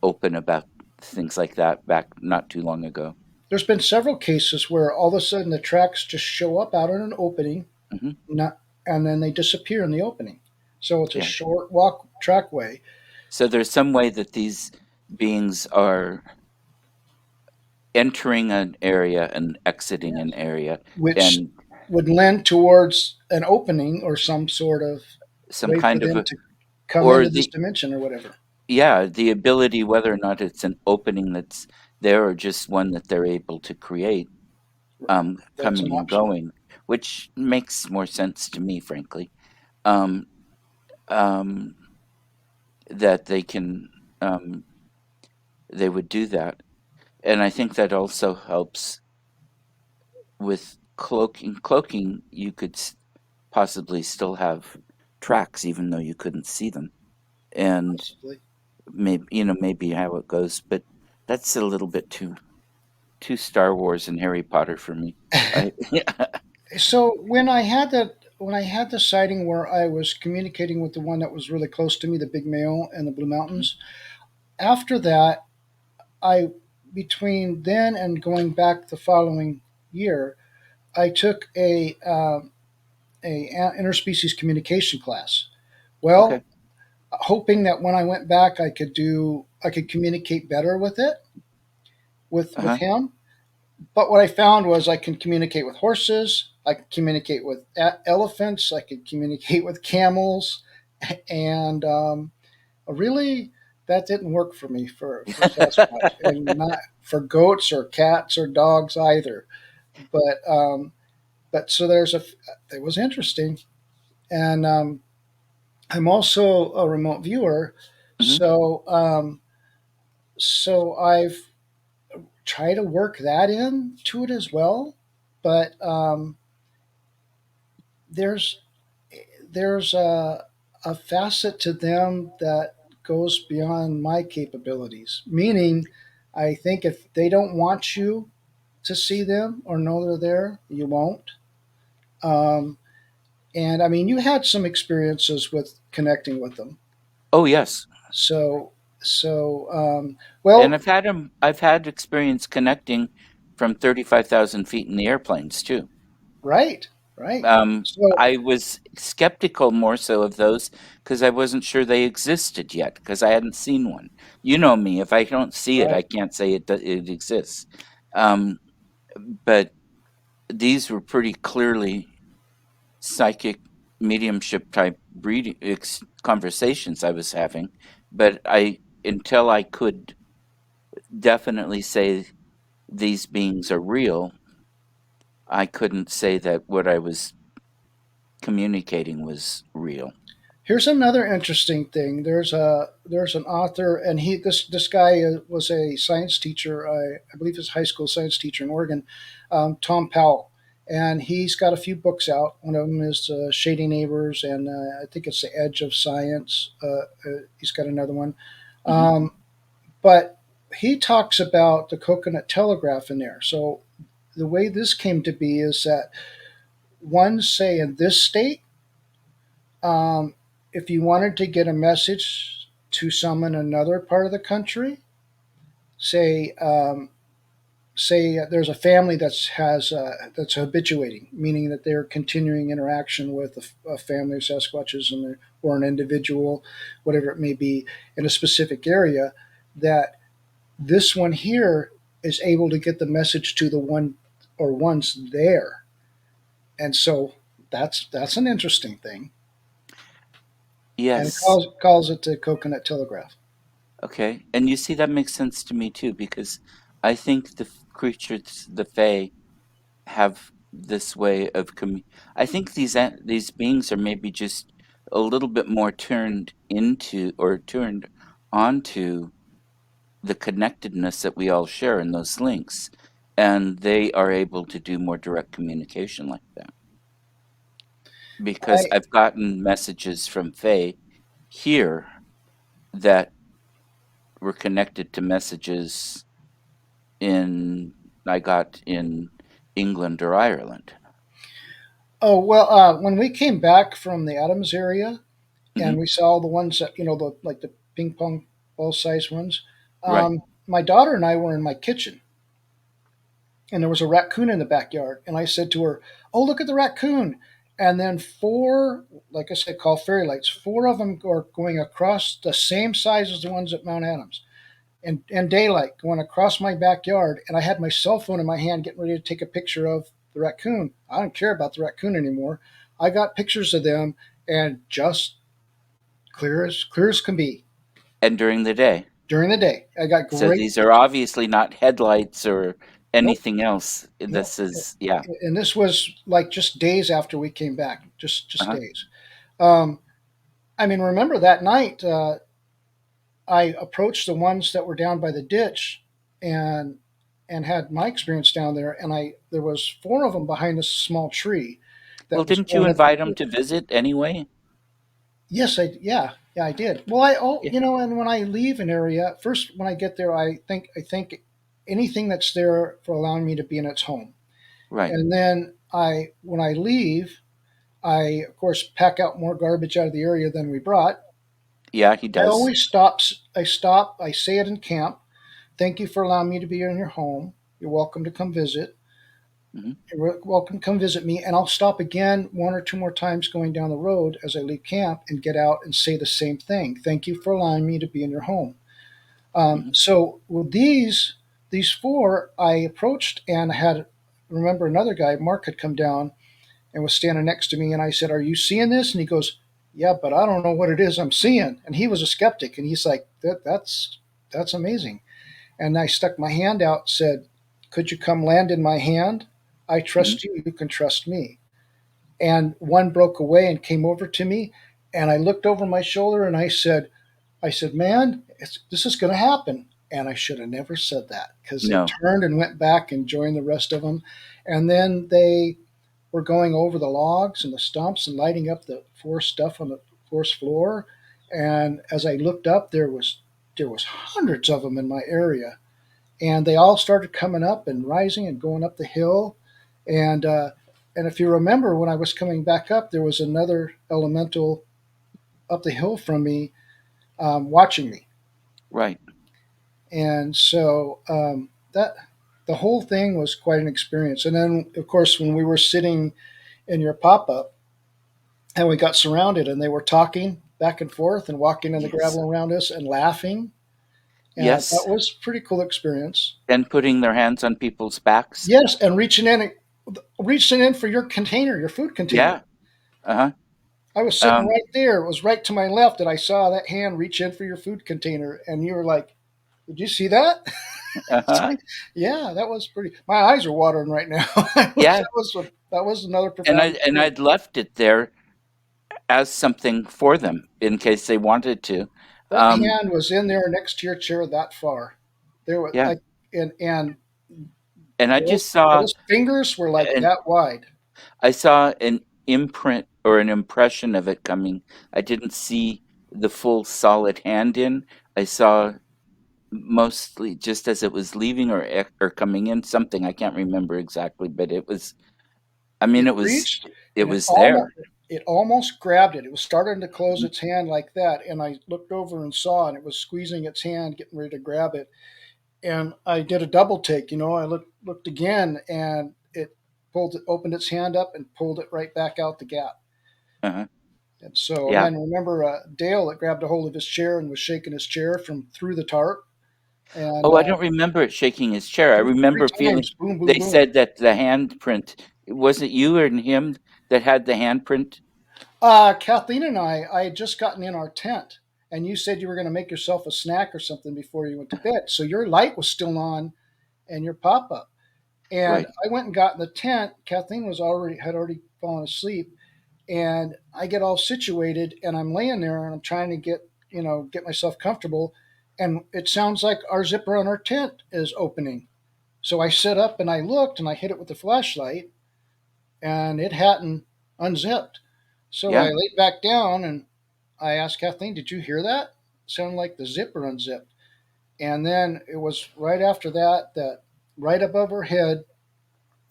open about things like that back not too long ago. there's been several cases where all of a sudden the tracks just show up out in an opening, Hmm. not, and then they disappear in the opening. So it's a Yeah. short walk trackway, So there's some way that these beings are entering an area and exiting an area, which and would lend towards an opening or some sort of some way for kind of them a, to come or into this the, dimension or whatever. yeah, the ability, whether or not it's an opening that's there or just one that they're able to create, That's an coming and option. going, which makes more sense to me, frankly. Um, um, that um, they would do that, and I think that also helps with cloaking. Cloaking, you could possibly still have tracks, even though you couldn't see them, and Possibly. maybe maybe how it goes, but that's a little bit too Star Wars and Harry Potter for me. I So when I had the sighting where I was communicating with the one that was really close to me, the big male in the Blue Mhm, Mountains. After that, I between then and going back the following year, I took a interspecies communication class. Okay. Well, hoping that when I went back, I could communicate better with it with Uh-huh. him. But what I found was I can communicate with horses, I can communicate with elephants, I could communicate with camels, and really that didn't work for me for Sasquatch, and not for goats or cats or dogs either. But but so it was interesting, and I'm also a remote viewer, Hmm. so so I've tried to work that into it as well. But there's there's a facet to them that goes beyond my capabilities. Meaning, I think if they don't want you to see them or know they're there, you won't. Um, and I mean, you had some experiences with connecting with them. Oh, yes. So, so And well, I've had experience connecting from 35,000 feet in the airplanes too. right, right. So, I was skeptical more so of those because I wasn't sure they existed yet because I hadn't seen one. You know me, if I don't see it, I right. can't say it exists. Um, but these were pretty clearly psychic mediumship type conversations I was having. But until I could definitely say these beings are real, I couldn't say that what I was communicating was real. Here's another interesting thing. There's an author, and this guy was a science teacher. I believe he's a high school science teacher in Oregon, Tom Powell, and he's got a few books out. One of them is Shady Neighbors, and I think it's The Edge of Science. He's got another one, Hmm. um, but he talks about the coconut telegraph in there. So the way this came to be is that one, say in this state, um, if you wanted to get a message to someone in another part of the country, say say there's a family that's habituating, meaning that they're continuing interaction with a family of Sasquatches or an individual, whatever it may be, in a specific area, that this one here is able to get the message to the one or ones there, and so that's an interesting thing, and it Yes. calls it the coconut telegraph. Okay. And you see, that makes sense to me too, because I think creatures, the Fae, have this way of I think these beings are maybe just a little bit more turned into or turned onto the connectedness that we all share in those links, and they are able to do more direct communication like that. Because I I've gotten messages from Faye here that were connected to messages in I got in England or Ireland. Oh well, when we came back from the Adams area Hmm. and we saw the ones that the like the ping pong ball size ones, Right. my daughter and I were in my kitchen and there was a raccoon in the backyard, and I said to her, "Oh, look at the raccoon!" And then four, like I said, called fairy lights. Four of them are going across the same size as the ones at Mount Adams. And daylight going across my backyard, and I had my cell phone in my hand getting ready to take a picture of the raccoon. I don't care about the raccoon anymore. I got pictures of them, and just clear as can be And during the day. during the day. I got So great these are obviously not headlights or nope, anything else. nope. This is, yeah. And this was like just days after we came back, just Uh-huh. days. Um, I mean, remember that night I approached the ones that were down by the ditch, and had my experience down there, and I there was four of them behind this small tree Well, that was didn't you going up the invite them creek. to visit anyway? Yes, yeah I did. Well, I Yeah. and when I leave an area, first when I get there, I think anything that's there for allowing me to be in its home, Right. and then I when I leave, I of course pack out more garbage out of the area than we brought. Yeah, he I does. always stops. I stop. I say it in camp. Thank you for allowing me to be in your home. You're welcome to come visit. Mhm. You're welcome, come visit me, and I'll stop again one or two more times going down the road as I leave camp and get out and say the same thing. Thank you for allowing me to be in your home. Mhm. So with these four, I approached and had remember another guy, Mark, had come down and was standing next to me, and I said, "Are you seeing this?" And he goes, "Yeah, but I don't know what it is I'm seeing." And he was a skeptic, and he's like, that's amazing." And I stuck my hand out, said, "Could you come land in my hand? I Mhm. trust you. You can trust me." And one broke away and came over to me, and I looked over my shoulder and I said, "Man, this is going to happen." And I should have never said that because they No. turned and went back and joined the rest of them. And then they were going over the logs and the stumps and lighting up the forest stuff on the forest floor. And as I looked up, there was hundreds of them in my area, and they all started coming up and rising and going up the hill. And and if you remember, when I was coming back up, there was another elemental up the hill from me, watching me. Right. And so that the whole thing was quite an experience. And then, of course, when we were sitting in your pop up and we got surrounded and they were talking back and forth and walking in the Yes. gravel around us and laughing, that Yes. was a pretty cool experience. And putting their hands on people's backs. Yes, and reaching in for your container, your food container. Yeah. Uh-huh. I was sitting Um, right there. It was right to my left, and I saw that hand reach in for your food container, and you were like, "Did you see that?" It's uh-huh. like, yeah, that was pretty. My eyes are watering right now. Yeah. That was another And profound I and experience. I'd left it there as something for them in case they wanted to. That Um, hand was in there next to your chair that far. There was yeah. like, and And I those just saw those fingers were like and that wide. I saw an imprint or an impression of it coming. I didn't see the full solid hand in. I saw mostly just as it was leaving or coming in something. I can't remember exactly, but it was. I mean, It it was reached it and it was there. almost grabbed it. It was starting to close Mhm. its hand like that, and I looked over and saw, and it was squeezing its hand, getting ready to grab it. And I did a double take. I looked again, and it opened its hand up and pulled it right back out the gap. Uh-huh. And Yeah. then remember Dale that grabbed a hold of his chair and was shaking his chair from through the tarp, and Oh, I don't remember it shaking his chair. I three remember feeling. times, boom, boom, They boom. said that the handprint. Was it you and him that had the handprint? Kathleen and I had just gotten in our tent, and you said you were going to make yourself a snack or something before you went to bed. So your light was still on and your pop up. And Right. I went and got in the tent. Kathleen had already fallen asleep, and I get all situated, and I'm laying there, and I'm trying to get myself comfortable, and it sounds like our zipper on our tent is opening. So I sit up and I looked, and I hit it with the flashlight, and it hadn't unzipped. So I Yeah. laid back down and I asked Kathleen, "Did you hear that? It sounded like the zipper unzipped." And then it was right after that right above her head,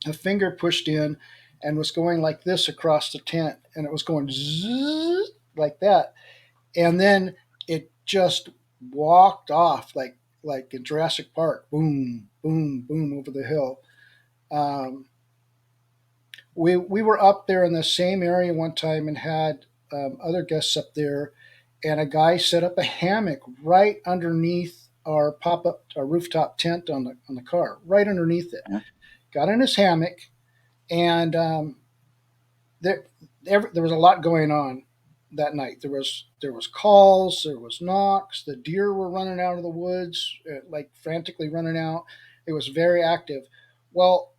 a finger pushed in and was going like this across the tent, and it was going zzz, like that. And then it just walked off like in Jurassic Park, boom, boom, boom over the hill. Um, we were up there in the same area one time and had other guests up there, and a guy set up a hammock right underneath our rooftop tent on the car, right underneath it. Uh-huh. Got in his hammock, and there there was a lot going on that night. There was calls, there was knocks. The deer were running out of the woods, like frantically running out. It was very active. Well,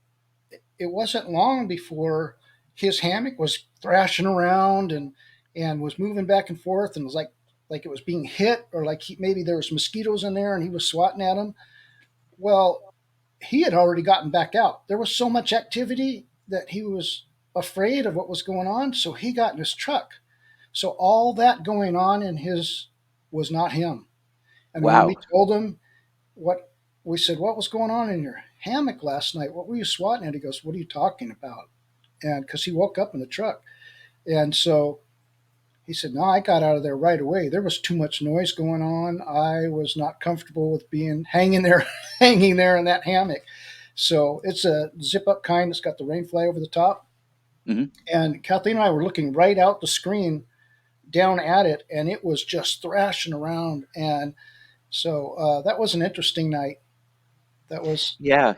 it wasn't long before his hammock was thrashing around and was moving back and forth and was like it was being hit, or like maybe there was mosquitoes in there and he was swatting at them. Well, he had already gotten back out. There was so much activity that he was afraid of what was going on, so he got in his truck. So all that going on in his was not him. And when we Wow. told him what we said, "What was going on in your hammock last night? What were you swatting at?" He goes, "What are you talking about?" And because he woke up in the truck, and so he said, "No, I got out of there right away. There was too much noise going on. I was not comfortable with being hanging there, hanging there in that hammock." So it's a zip up kind. It's got the rain fly over the top. Hmm. And Kathleen and I were looking right out the screen down at it, and it was just thrashing around. And so that was an interesting night. That was Yeah,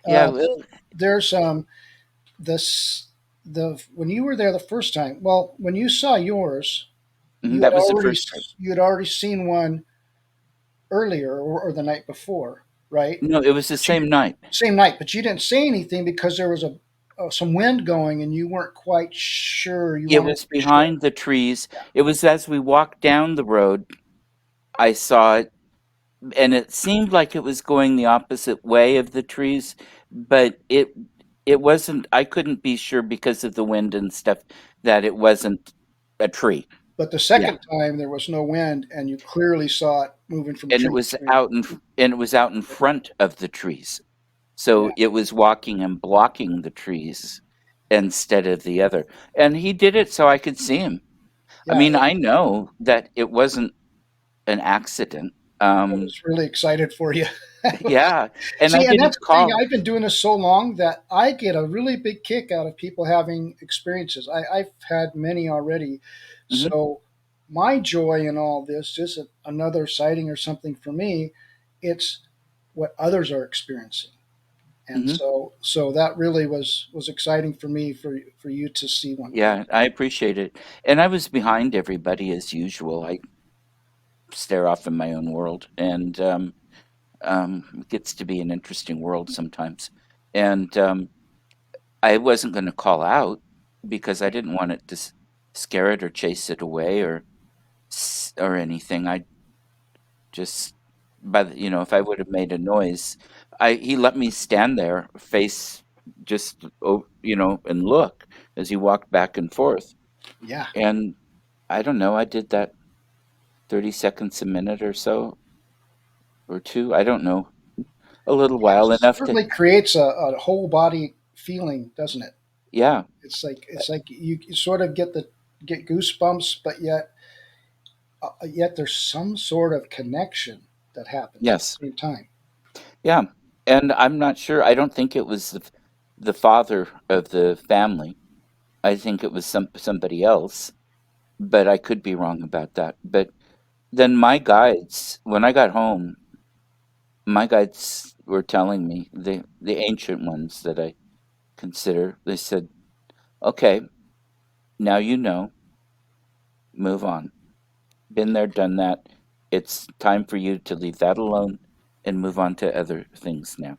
yeah. uh, Well, there's this the when you were there the first time. Well, when you saw yours, mhm, that was the first time. you had already seen one earlier or the night before, right? No, it was the But you same did, night. same night, but you didn't say anything because there was a some wind going, and you weren't quite sure. You It wanted was to be sure. behind the trees. It was as we walked down the road, I saw it, and it seemed like it was going the opposite way of the trees, but it wasn't. I couldn't be sure because of the wind and stuff that it wasn't a tree. But the Yeah, second time there was no wind, and you clearly saw it moving from and it tree was to tree. out in and it was out in front of the trees. So Yeah, it was walking and blocking the trees instead of the other. And he did it so I could see him. I yeah. mean, I know that it wasn't an accident. I Um, was really excited for you. yeah, and I See, and didn't that's the thing. call. I've been doing this so long that I get a really big kick out of people having experiences. I've had many already. Mhm, So my joy in all this isn't another sighting or something for me. It's what others are experiencing. And mhm. so that really was exciting for me for you to see one too. Yeah, I appreciate it. And I was behind everybody as usual. I stare off in my own world, and it gets to be an interesting world sometimes. And I wasn't going to call out because I didn't want it to scare it or chase it away or anything. I just, if I would have made a noise, he let me stand there, face just, and look as he walked back and forth. Yeah. And I don't know, I did that 30 seconds a minute or so, or two. I don't know, a little Yeah, it while, enough to, certainly creates a whole body feeling, doesn't it? yeah, It's like you sort of get goosebumps, but yet there's some sort of connection that happens at yes, the same time. yeah. And I'm not sure. I don't think it was the father of the family. I think it was somebody else, but I could be wrong about that. But then my guides, when I got home, my guides were telling me, the ancient ones that I consider, they said, "Okay, now you know, move on. Been there, done that. It's time for you to leave that alone and move on to other things now.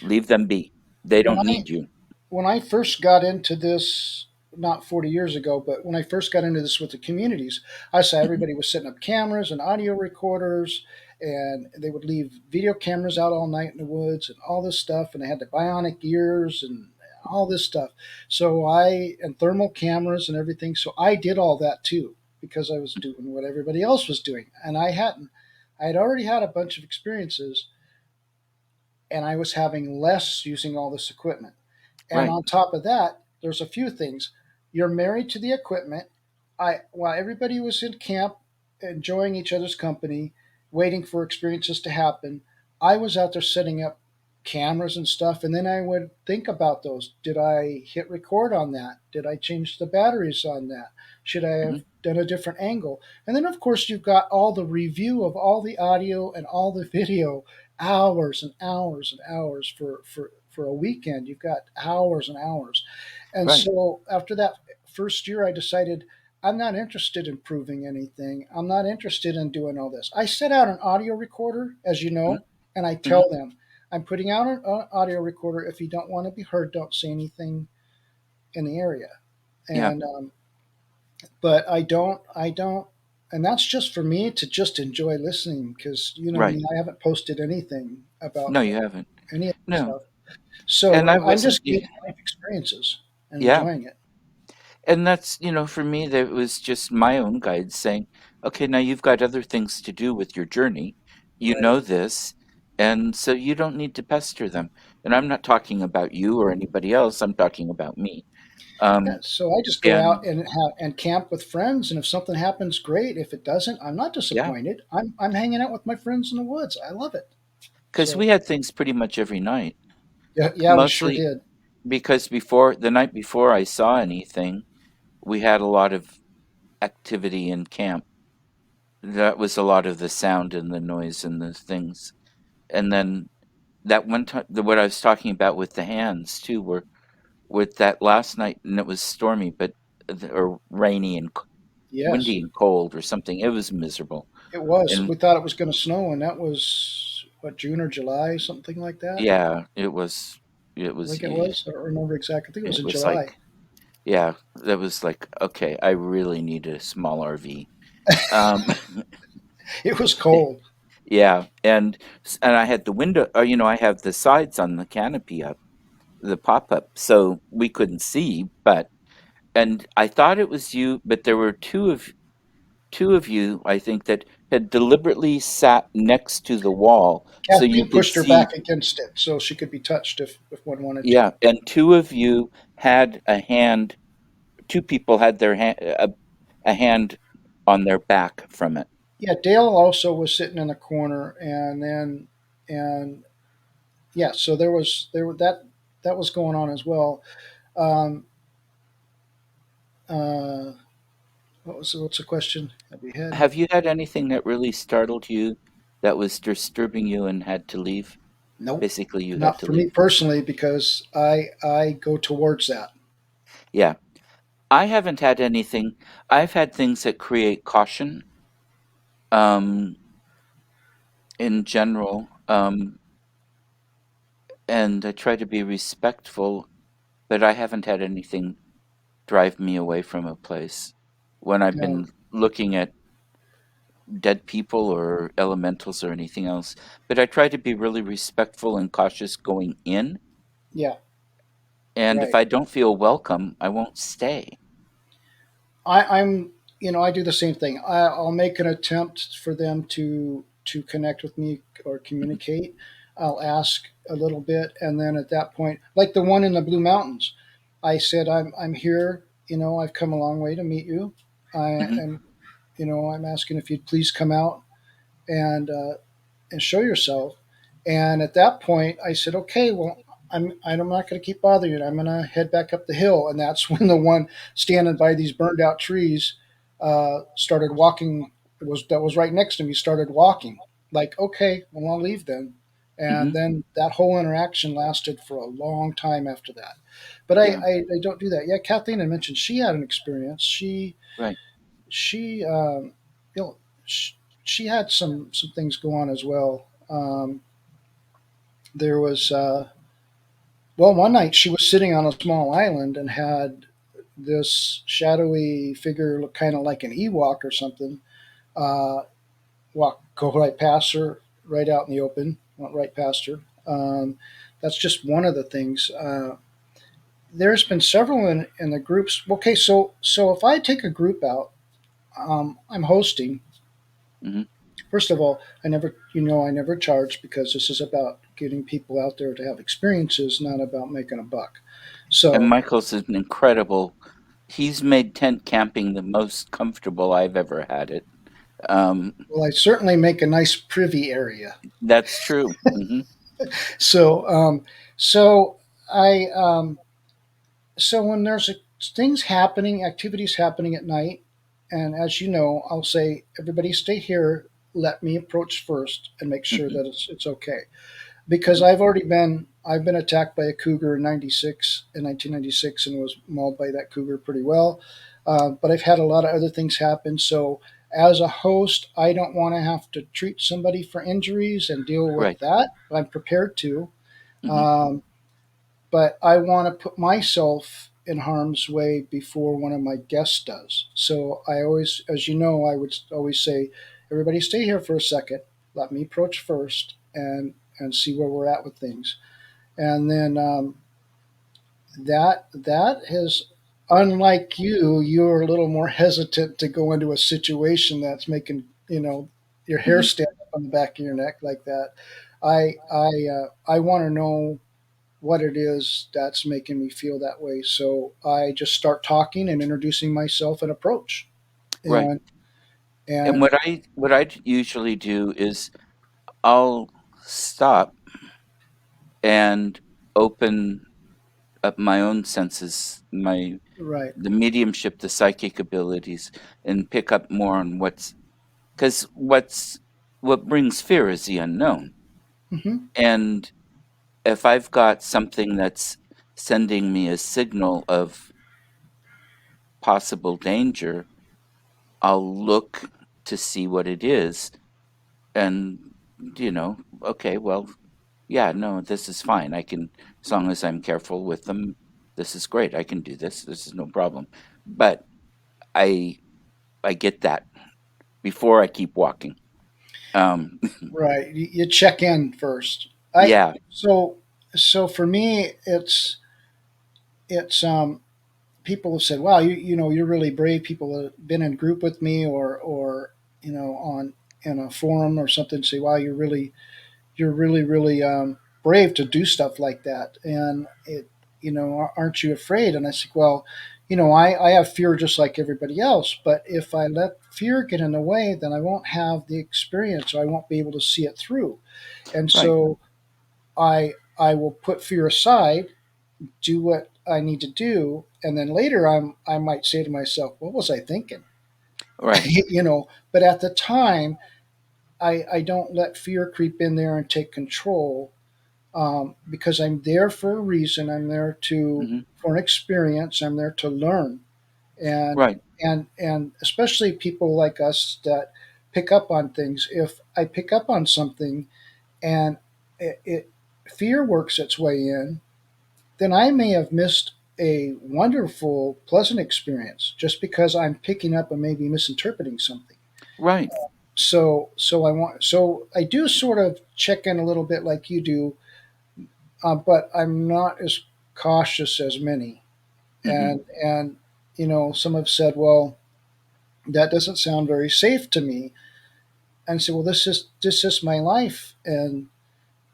Leave them be. They When don't I need you." when I first got into this, not 40 years ago, but when I first got into this with the communities, I saw Mhm. everybody was setting up cameras and audio recorders, and they would leave video cameras out all night in the woods and all this stuff, and they had the bionic ears and all this stuff. And thermal cameras and everything. So I did all that too because I was doing what everybody else was doing, and I hadn't. I had already had a bunch of experiences, and I was having less using all this equipment. And Right. on top of that, there's a few things. You're married to the equipment. While everybody was in camp, enjoying each other's company, waiting for experiences to happen, I was out there setting up cameras and stuff, and then I would think about those. Did I hit record on that? Did I change the batteries on that? Should I Hmm. have done a different angle? And then, of course, you've got all the review of all the audio and all the video, hours and hours and hours for a weekend. You've got hours and hours. And Right. so after that first year, I decided I'm not interested in proving anything. I'm not interested in doing all this. I set out an audio recorder, as you know, and I Hmm. tell them I'm putting out an audio recorder. If you don't want to be heard, don't say anything in the area. Yeah. And but I don't, and that's just for me to just enjoy listening because you know Right. me, I haven't posted anything about No, you haven't. any of this No. stuff. And I So I'm wasn't. just gaining life experiences and Yeah. enjoying it. And that's, for me, that was just my own guide saying, okay, now you've got other things to do with your journey. You Right. know this. And so you don't need to pester them. And I'm not talking about you or anybody else. I'm talking about me. Yeah. Um, So I just go and out and camp with friends, and if something happens, great. If it doesn't, I'm not yeah, disappointed. I'm hanging out with my friends in the woods. I love it. because So we had things pretty much every night. Yeah, yeah, we sure Mostly did. because before the night before I saw anything, we had a lot of activity in camp. That was a lot of the sound and the noise and the things. And then that one time, what I was talking about with the hands too, were with that last night, and it was stormy, but or rainy and Yes, windy and cold or something. It was miserable. it was. And We thought it was going to snow, and that was what, June or July, something like that. yeah, it I was think it was. I don't remember exactly. I think it was it in was July. like yeah, that was like okay, I really need a small RV. Um, It was cold. yeah, and I had the window, I have the sides on the canopy up, the pop up, so we couldn't see, but and I thought it was you, but there were two of you, I think, that had deliberately sat next to the wall so you Kathleen could pushed her see. back against it so she could be touched if one wanted to. Yeah, and two of you had a hand. Two people had their a hand on their back from it. Yeah, Dale also was sitting in the corner, and yeah, so there were that was going on as well. Um, uh, what's the question that we had? Have you had anything that really startled you, that was disturbing you and had to leave? Nope, Basically, you had not to for me leave. personally because I go towards that. Yeah, I haven't had anything. I've had things that create caution, um, in general, and I try to be respectful, but I haven't had anything drive me away from a place when I've No, been looking at dead people or elementals or anything else. But I try to be really respectful and cautious going in. yeah, And if right. I don't feel welcome, I won't stay. I'm I do the same thing. I'll make an attempt for them to connect with me or Mhm, communicate. I'll ask a little bit, and then at that point, like the one in the Blue Mountains, I said, I'm here. I've come a long way to meet you. I mhm, and I'm asking if you'd please come out and show yourself. And at that point, I said, okay, well, I'm not going to keep bothering you. I'm going to head back up the hill. And that's when the one standing by these burned out trees started walking. That was right next to me. Started walking. Like, okay, well, I'll leave then. And mhm. then that whole interaction lasted for a long time after that. But Yeah, I don't do that. Yeah, Kathleen had mentioned she had an experience. right. She you know she had some things go on as well. There was well, one night she was sitting on a small island and had this shadowy figure look kind of like an Ewok or something uh, go right past her, right out in the open, went right past her. That's just one of the things. There's been several in the groups. Okay, so if I take a group out, I'm hosting. Mhm. First of all, I never charge because this is about getting people out there to have experiences, not about making a buck. And So, Michael's an incredible. He's made tent camping the most comfortable I've ever had it. Um, well, I certainly make a nice privy area. that's true. Hmm. So, so I, so when there's things happening, activities happening at night, and as you know, I'll say, everybody stay here. Let me approach first and make sure Hmm. that it's okay. Because Hmm. I've been attacked by a cougar in '96 in 1996 and was mauled by that cougar pretty well. But I've had a lot of other things happen. So as a host, I don't want to have to treat somebody for injuries and deal with Right. that. I'm prepared to, Hmm. um, but I want to put myself in harm's way before one of my guests does. So I always, as you know, I would always say, everybody stay here for a second. Let me approach first and see where we're at with things. And then that has, unlike you, you're a little more hesitant to go into a situation that's making your hair Hmm. stand up on the back of your neck like that. I want to know what it is that's making me feel that way. So I just start talking and introducing myself and approach. Right. And And and what I usually do is I'll stop and open up my own senses, my Right. the mediumship, the psychic abilities, and pick up more on because what brings fear is the unknown. Hmm. And if I've got something that's sending me a signal of possible danger, I'll look to see what it is. And, okay, well, yeah, no, this is fine. As long as I'm careful with them, this is great. I can do this. This is no problem. But I, I get that before I keep walking. Um, Right. You check in first. I yeah, so so for me, it's people have said, "Wow, you're really brave." People have been in group with me, or on in a forum or something, say, "Wow, you're really brave to do stuff like that." And aren't you afraid? And I said, "Well, I have fear just like everybody else, but if I let fear get in the way, then I won't have the experience, or I won't be able to see it through." And right, so I will put fear aside, do what I need to do, and then later I might say to myself, "What was I thinking?" right, But at the time, I don't let fear creep in there and take control, because I'm there for a reason. I'm there to hmm, for an experience. I'm there to learn, and right, and especially people like us that pick up on things. If I pick up on something and it fear works its way in, then I may have missed a wonderful, pleasant experience just because I'm picking up and maybe misinterpreting something. right, So I do sort of check in a little bit like you do, but I'm not as cautious as many. hmm, And some have said, well, that doesn't sound very safe to me. And say, well, this is my life, and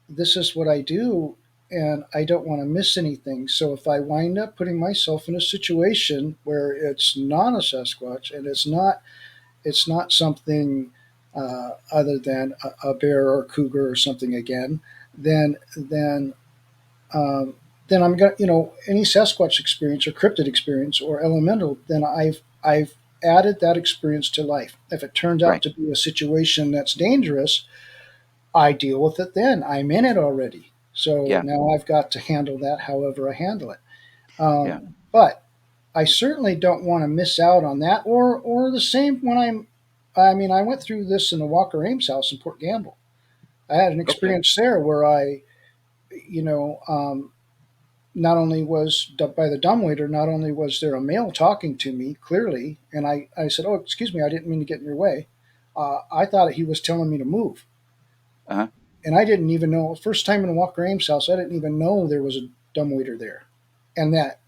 this is what I do, and I don't want to miss anything. So if I wind up putting myself in a situation where it's not a Sasquatch, and it's not something other than a bear or cougar or something again, then um, then I'm gonna, any Sasquatch experience or cryptid experience or elemental, then I've added that experience to life. If it turns out right, to be a situation that's dangerous, I deal with it then. I'm in it already. So yeah, now I've got to handle that however I handle it. yeah, But I certainly don't want to miss out on that, or the same when I mean, I went through this in the Walker Ames house in Port Gamble. I had an okay, experience there where you know, um, not only was by the dumbwaiter, not only was there a male talking to me clearly, and I said, "Oh, excuse me, I didn't mean to get in your way." I thought he was telling me to move, uh-huh. and I didn't even know. First time in a Walker Ames house, I didn't even know there was a dumbwaiter there, and that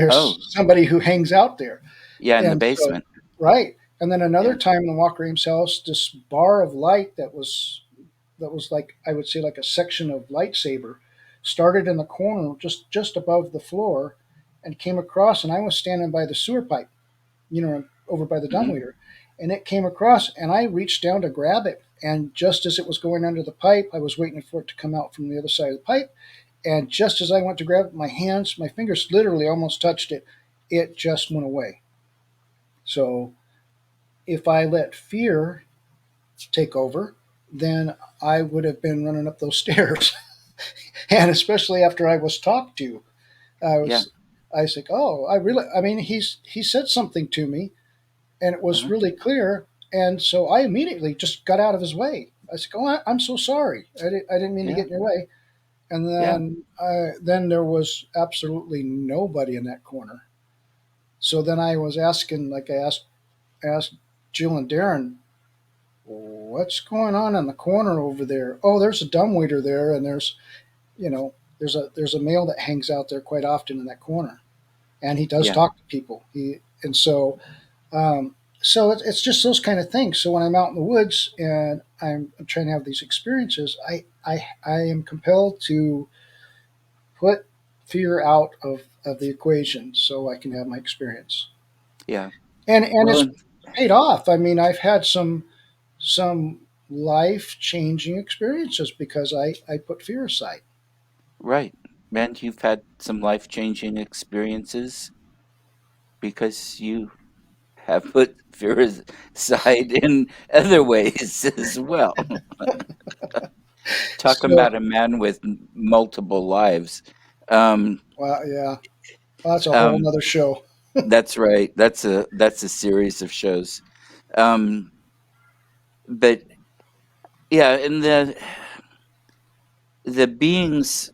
Oh, there's somebody who hangs out there. yeah, in the And so, basement. right. And then another Yeah, time in the Walker Ames house, this bar of light that was like, I would say, like a section of lightsaber, started in the corner just above the floor, and came across, and I was standing by the sewer pipe, over by the hmm, dumbwaiter, and it came across, and I reached down to grab it, and just as it was going under the pipe, I was waiting for it to come out from the other side of the pipe, and just as I went to grab it, my fingers literally almost touched it. It just went away. So if I let fear take over, then I would have been running up those stairs. And especially after I was talked to, I yeah, was, I was like, oh, I mean, he said something to me, and it was uh-huh. really clear. And so I immediately just got out of his way. I said, oh, I'm so sorry. I didn't mean to Yeah, get in your way. And yeah, then there was absolutely nobody in that corner. So then I was asking, like I asked Jill and Darren, what's going on in the corner over there? Oh, there's a dumbwaiter there, and there's a male that hangs out there quite often in that corner, and he does yeah, talk to people. Um, so it's just those kind of things. So when I'm out in the woods and I'm trying to have these experiences, I am compelled to put fear out of the equation so I can have my experience. yeah. And Well, it's paid off. I mean, I've had some life changing experiences because I put fear aside. right. And you've had some life-changing experiences because you have put fear aside in other ways as well. Talk So, about a man with multiple lives. Um, well, yeah, well, that's a whole um, nother show. that's right. That's a series of shows. Um, but yeah, and the beings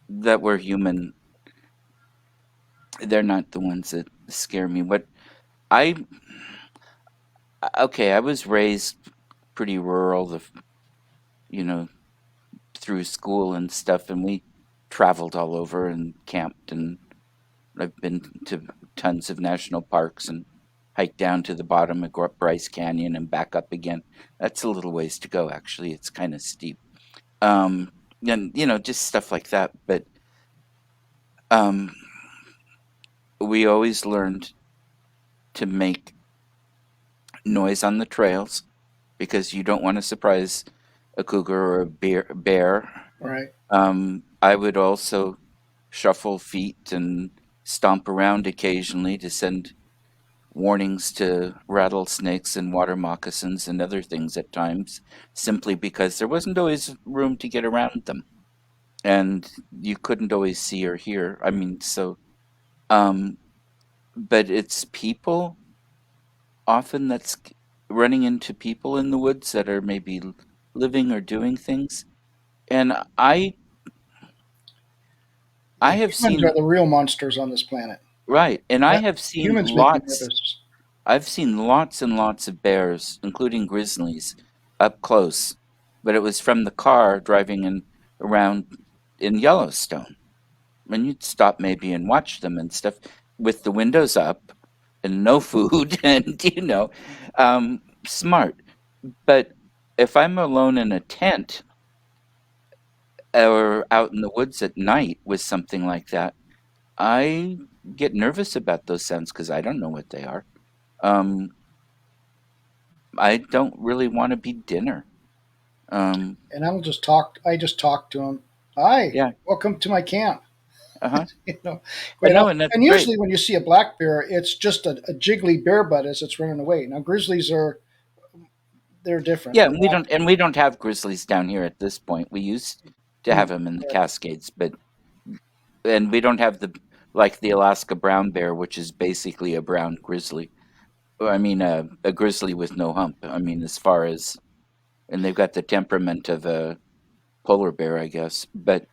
that were human, they're not the ones that scare me. What I okay, I was raised pretty rural, you know, through school and stuff, and we traveled all over and camped, and I've been to tons of national parks and hiked down to the bottom of Bryce Canyon and back up again. That's a little ways to go, actually. It's kind of steep. Um, and just stuff like that. But um, we always learned to make noise on the trails because you don't want to surprise a cougar or a bear. Right. I would also shuffle feet and stomp around occasionally to send warnings to rattlesnakes and water moccasins and other things at times, simply because there wasn't always room to get around them. And you couldn't always see or hear. I mean, um, but it's people often running into people in the woods that are maybe living or doing things. And I have Humans are seen, the real monsters on this planet. right, and I That have seen humans make me lots nervous. I've seen lots and lots of bears, including grizzlies, up close, but it was from the car driving around in Yellowstone. And you'd stop maybe and watch them and stuff with the windows up and no food and smart. But if I'm alone in a tent or out in the woods at night with something like that, I get nervous about those sounds because I don't know what they are. Um, I don't really want to be dinner. Um, And I'll just talk. I just talk to them. Hi, yeah, welcome to my camp. uh-huh. You know, But no, and that's and great. usually when you see a black bear, it's just a jiggly bear butt as it's running away. Now grizzlies are they're different. Yeah, They're not. and we don't have grizzlies down here at this point. We used to have Mm, them in the right. Cascades, but and we don't have the Alaska brown bear, which is basically a brown grizzly. I mean, a grizzly with no hump. I mean, as far as and they've got the temperament of a polar bear, I guess. But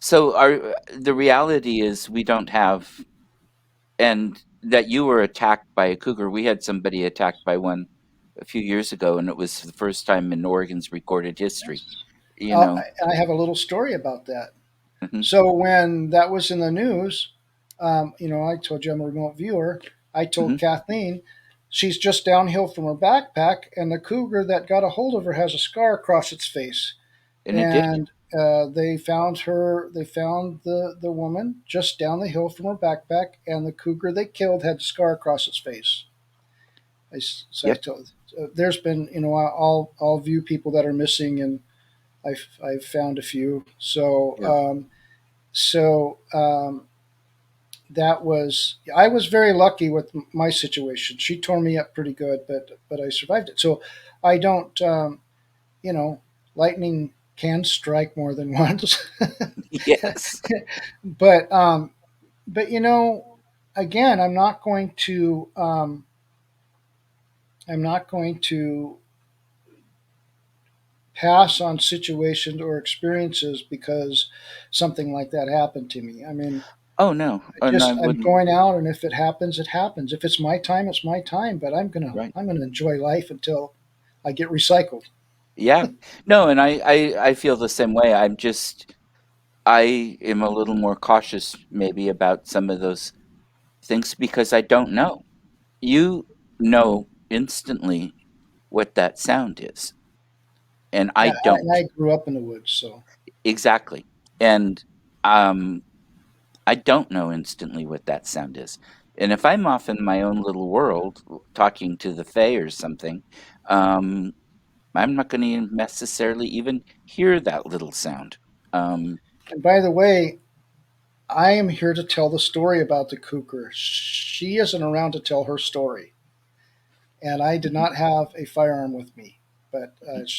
so our the reality is we don't have and that you were attacked by a cougar. We had somebody attacked by one a few years ago, and it was the first time in Oregon's recorded history. Yes. You know, I have a little story about that. hmm So when that was in the news, I told you I'm a remote viewer. I hmm told Kathleen she's just downhill from her backpack, and the cougar that got a hold of her has a scar across its face. and it did. And they found her. They found the woman just down the hill from her backpack, and the cougar they killed had a scar across its face. So I Yep, told. There's been, I'll view people that are missing, and I've found a few. yep. So that was I was very lucky with my situation. She tore me up pretty good, but I survived it. So I don't, you know, lightning can strike more than once. Yes. but but again, I'm not going to pass on situations or experiences because something like that happened to me. I mean, Oh no, and I I'm wouldn't. going out, and if it happens, it happens. If it's my time, it's my time. But Right. I'm gonna enjoy life until I get recycled. Yeah. No, and I feel the same way. I am a little more cautious maybe about some of those things because I don't know. You know instantly what that sound is, and I Yeah, and don't. I grew up in the woods, so Exactly. And um, I don't know instantly what that sound is. And if I'm off in my own little world talking to the Fae or something, um, I'm not going to necessarily even hear that little sound. Um, and by the way, I am here to tell the story about the cougar. She isn't around to tell her story, and I did Mhm. not have a firearm with me, but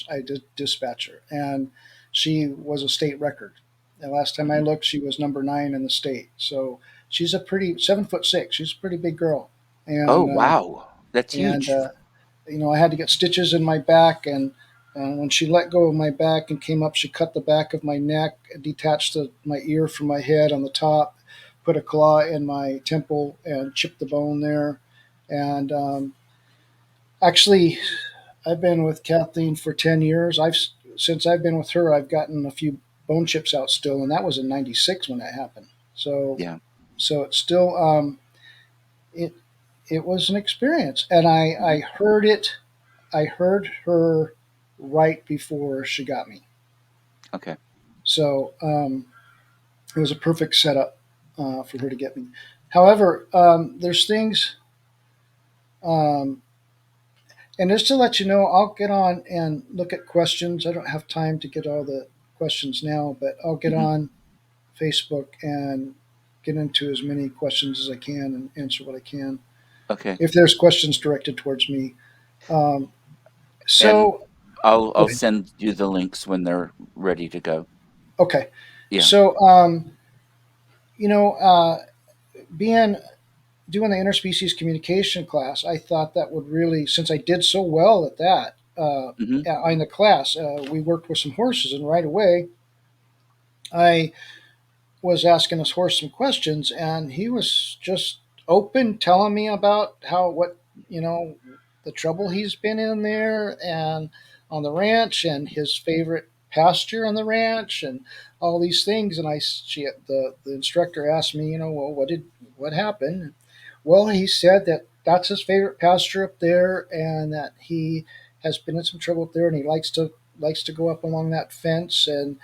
I did dispatch her, and she was a state record. And last time I Mhm. looked, she was number 9 in the state. So she's a pretty 7'6". She's a pretty big girl, Oh, and wow. That's and huge. I had to get stitches in my back, and when she let go of my back and came up, she cut the back of my neck, detached my ear from my head on the top, put a claw in my temple, and chipped the bone there. And actually, I've been with Kathleen for 10 years. I've Since I've been with her, I've gotten a few bone chips out still, and that was in '96 when that happened. So, Yeah. it's still it it was an experience, and I Mhm. heard it. I heard her right before she got me. Okay. So it was a perfect setup for her to get me. However, there's things, um, and just to let you know, I'll get on and look at questions. I don't have time to get all the questions now, but I'll get Mhm. on Facebook and get into as many questions as I can and answer what I can. Okay. If there's questions directed towards me. Um, And so, go I'll ahead. send you the links when they're ready to go. Okay. Yeah. So, you know, being doing the interspecies communication class, I thought that would really, since I did so well at that Mhm. in the class, we worked with some horses, and right away I was asking this horse some questions, and he was just open, telling me about you know, the trouble he's been in there and on the ranch, and his favorite pasture on the ranch, and all these things. And the instructor asked me, well, what happened? Well, he said that that's his favorite pasture up there, and that he has been in some trouble up there, and he likes to go up along that fence. And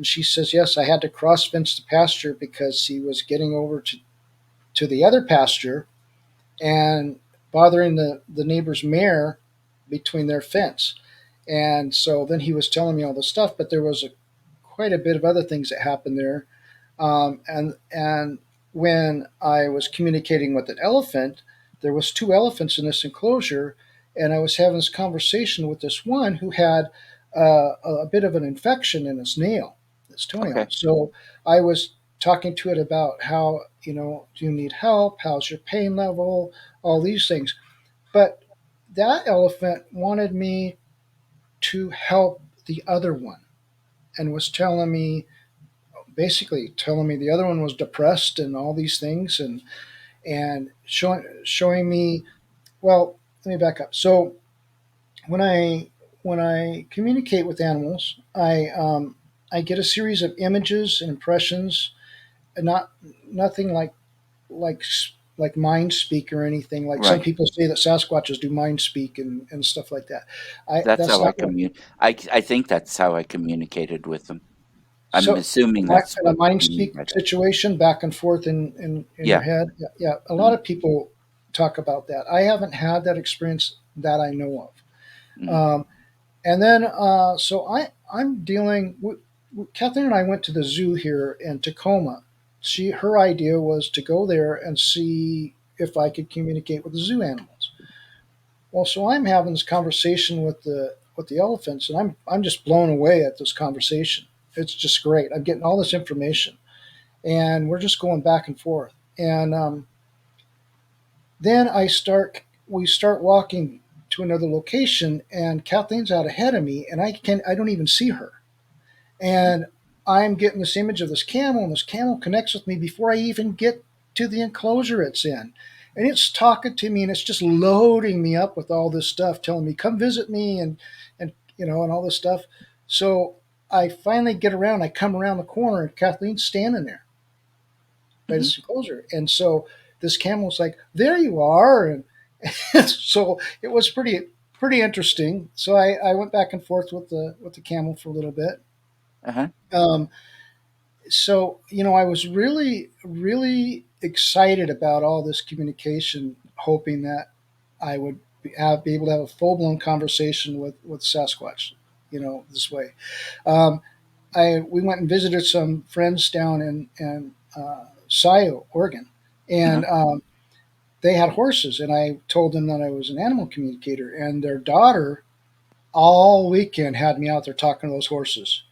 she says, yes, I had to cross fence the pasture because he was getting over to the other pasture and bothering the neighbor's mare between their fence. And so then he was telling me all this stuff, but there was quite a bit of other things that happened there. And when I was communicating with an elephant, there was 2 elephants in this enclosure, and I was having this conversation with this one who had a bit of an infection in his nail, his toenail. Okay. So I was talking to it about how, do you need help? How's your pain level? All these things. But that elephant wanted me to help the other one, and was telling me the other one was depressed and all these things, and showing me. Well, let me back up. So when I communicate with animals, I get a series of images and impressions, and nothing like like mind speak or anything. Like some Right. people say that Sasquatches do mind speak and stuff like that. I That's That's how I not what. commun I think that's how I communicated with them. I'm So assuming that's in a what mind you mean speak by that. situation, back and forth in your Yeah. head. Yeah, yeah, a lot Mhm. of people talk about that. I haven't had that experience that I know of. Mhm. And then so I'm dealing with. Kathleen and I went to the zoo here in Tacoma. Her idea was to go there and see if I could communicate with the zoo animals. Well, so I'm having this conversation with the elephants, and I'm just blown away at this conversation. It's just great. I'm getting all this information, and we're just going back and forth. And then we start walking to another location, and Kathleen's out ahead of me, and I don't even see her. And I'm getting this image of this camel, and this camel connects with me before I even get to the enclosure it's in. And it's talking to me, and it's just loading me up with all this stuff, telling me, come visit me, and and all this stuff. So I finally get around, I come around the corner, and Kathleen's standing there by Mhm. this enclosure. And so this camel's like, there you are. And so it was pretty interesting. So I went back and forth with the camel for a little bit. Uh-huh. Um, so I was really excited about all this communication, hoping that I would be able to have a full blown conversation with Sasquatch, this way. Um, I We went and visited some friends down in Sioux, Oregon, Uh-huh. and they had horses, and I told them that I was an animal communicator, and their daughter all weekend had me out there talking to those horses.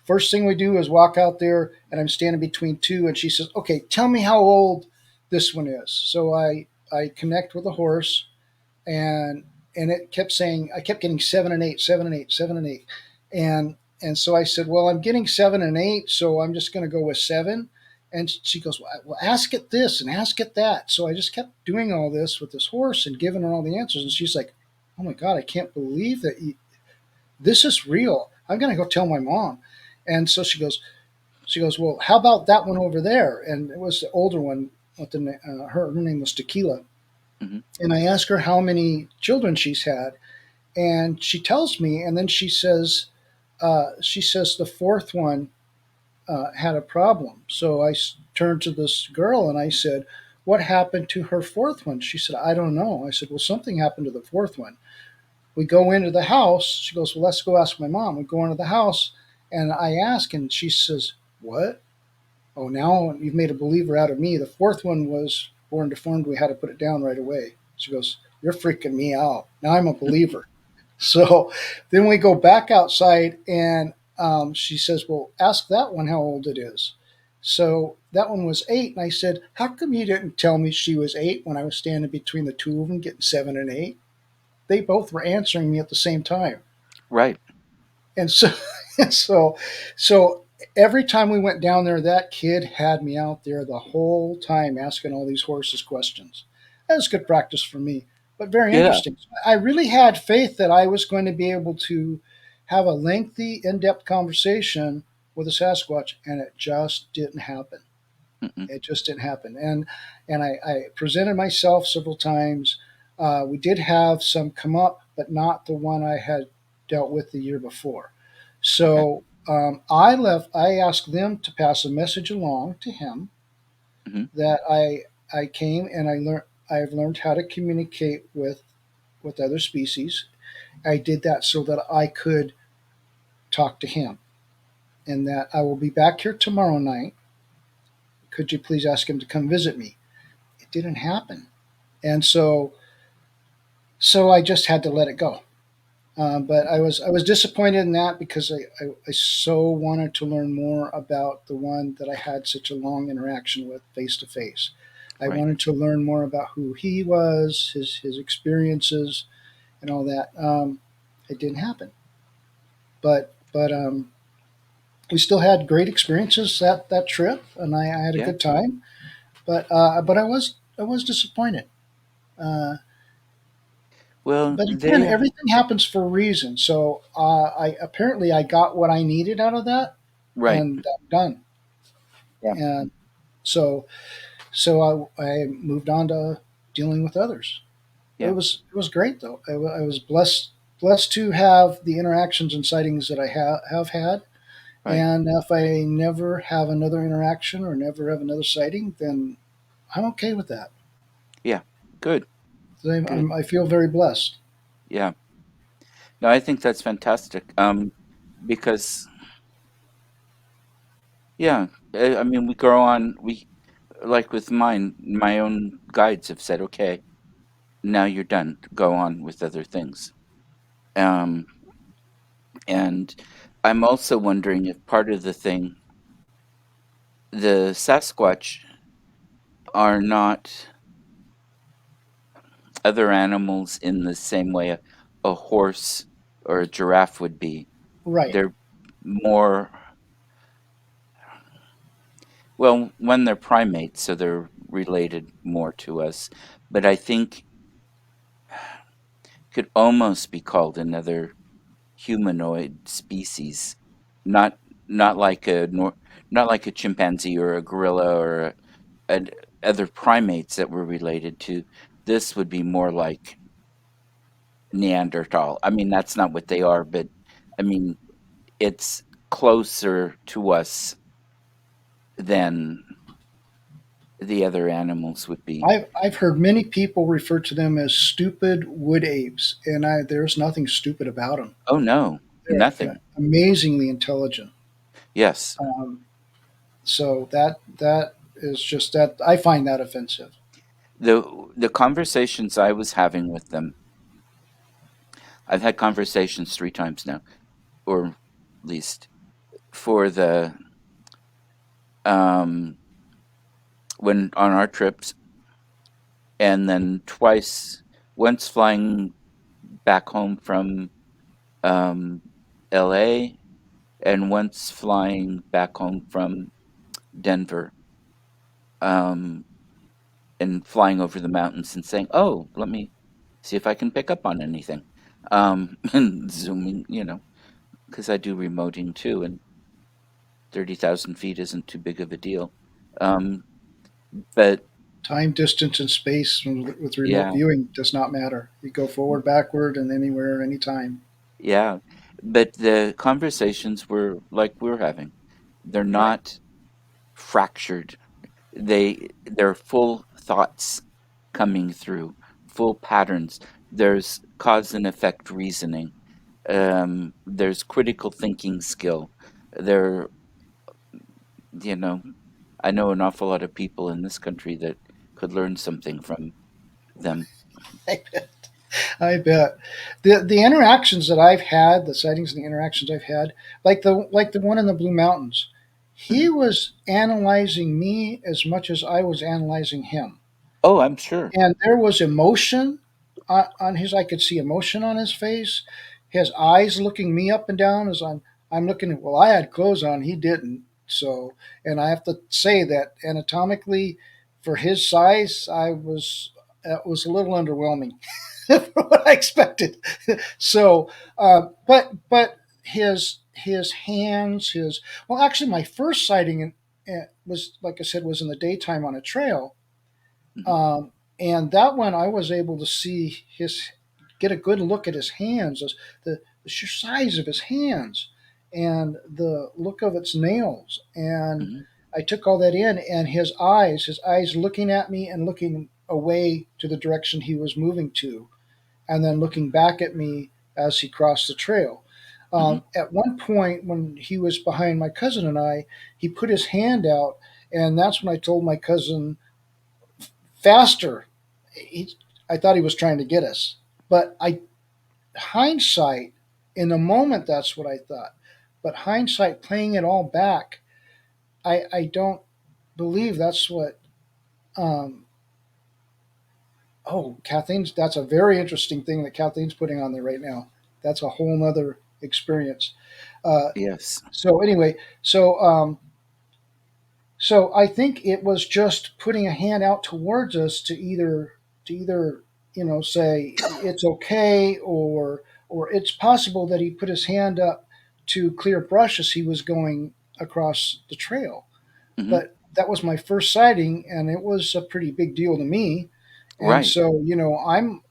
First thing we do is walk out there, and I'm standing between two, and she says, "Okay, tell me how old this one is." So I connect with the horse, and it kept saying, I kept getting 7 and 8, 7 and 8, 7 and 8, and so I said, "Well, I'm getting 7 and 8, so I'm just going to go with 7." And she goes, "Well, ask it this and ask it that." So I just kept doing all this with this horse and giving her all the answers, and she's like, "Oh my God, I can't believe that this is real. I'm going to go tell my mom." And so she goes, "Well, how about that one over there?" And it was the older one. With her name was Tequila. Hmm. And I asked her how many children she's had, and she tells me, and then she says the fourth one had a problem. So turned to this girl and I said, "What happened to her fourth one?" She said, "I don't know." I said, "Well, something happened to the fourth one." We go into the house. She goes, "Well, let's go ask my mom." We go into the house, and I ask, and she says, "What? Oh, now you've made a believer out of me. The fourth one was born deformed. We had to put it down right away." She goes, "You're freaking me out. Now I'm a believer." So then we go back outside, and she says, "Well, ask that one how old it is." So that one was 8. And I said, "How come you didn't tell me she was 8 when I was standing between the two of them getting 7 and 8?" They both were answering me at the same time. Right. And so, and so, so every time we went down there, that kid had me out there the whole time asking all these horses questions. That was good practice for me, but very Yeah. interesting. I really had faith that I was going to be able to have a lengthy, in-depth conversation with a Sasquatch, and it just didn't happen. Mm-mm. It just didn't happen. And I presented myself several times. We did have some come up, but not the one I had dealt with the year before. Okay. So I left. I asked them to pass a message along to him Hmm. that I came and I learned. I've learned how to communicate with other species. I did that so that I could talk to him, and that I will be back here tomorrow night. Could you please ask him to come visit me? It didn't happen. And so I just had to let it go. But I was disappointed in that because I so wanted to learn more about the one that I had such a long interaction with face to face. I Right. wanted to learn more about who he was, his experiences, and all that. It didn't happen, but we still had great experiences that trip, and I had a Yeah. good time. But I was disappointed. Uh, Well, but again, they. everything happens for a reason. So I got what I needed out of that, Right. and I'm done. Yeah. And so I moved on to dealing with others. Yeah. It was great though. I was blessed to have the interactions and sightings that I have had. Right. And if I never have another interaction or never have another sighting, then I'm okay with that. Yeah. Good. Good. I feel very blessed. Yeah. No, I think that's fantastic. Because yeah, I mean, we grow on. We like with mine. My own guides have said, "Okay, now you're done. Go on with other things." Um, and I'm also wondering if part of the thing, the Sasquatch are not other animals in the same way a horse or a giraffe would be. Right. They're more, well, when they're primates, so they're related more to us. But I think could almost be called another humanoid species, not not like not like a chimpanzee or a gorilla or an other primates that we're related to. This would be more like Neanderthal. I mean, that's not what they are, but I mean, it's closer to us than the other animals would be. I've heard many people refer to them as stupid wood apes, and there's nothing stupid about them. Oh no, They're nothing. amazingly intelligent. Yes. Um, So that is just that I find that offensive. The conversations I was having with them, I've had conversations 3 times now, or at least for the, um when on our trips, and then twice, once flying back home from, um, LA, and once flying back home from Denver, um, and flying over the mountains and saying, "Oh, let me see if I can pick up on anything." And zooming, because I do remoting too, and 30,000 feet isn't too big of a deal. Um, but Time, distance, and space with remote yeah, viewing does not matter. You go forward, backward, and anywhere, anytime. yeah. But the conversations were like we're having. They're Right. not fractured. They're full thoughts coming through, full patterns. There's cause and effect reasoning. There's critical thinking skill. There, you know, I know an awful lot of people in this country that could learn something from them. I bet the interactions that I've had, the sightings and the interactions I've had, like the one in the Blue Mountains, he Mhm. was analyzing me as much as I was analyzing him, Oh, I'm sure. and there was emotion on his. I could see emotion on his face, his eyes looking me up and down as I'm looking at. Well, I had clothes on, he didn't. So, and I have to say that anatomically, for his size, I was that was a little underwhelming for what I expected. So, but his hands, his well, actually, my first sighting was like I said was in the daytime on a trail, Mhm, um, and that one I was able to see his get a good look at his hands, the sheer size of his hands, and the look of its nails, and mhm, I took all that in, and his eyes looking at me and looking away to the direction he was moving to, and then looking back at me as he crossed the trail. mhm. At one point, when he was behind my cousin and I, he put his hand out, and that's when I told my cousin, faster. He, I thought he was trying to get us, but hindsight, in the moment, that's what I thought. But hindsight, playing it all back, I don't believe that's what. Um, oh, Kathleen's. That's a very interesting thing that Kathleen's putting on there right now. That's a whole nother experience. Uh, Yes. so anyway, so I think it was just putting a hand out towards us to either say it's okay, or it's possible that he put his hand up to clear brush as he was going across the trail. Mhm. But that was my first sighting, and it was a pretty big deal to me. And Right. so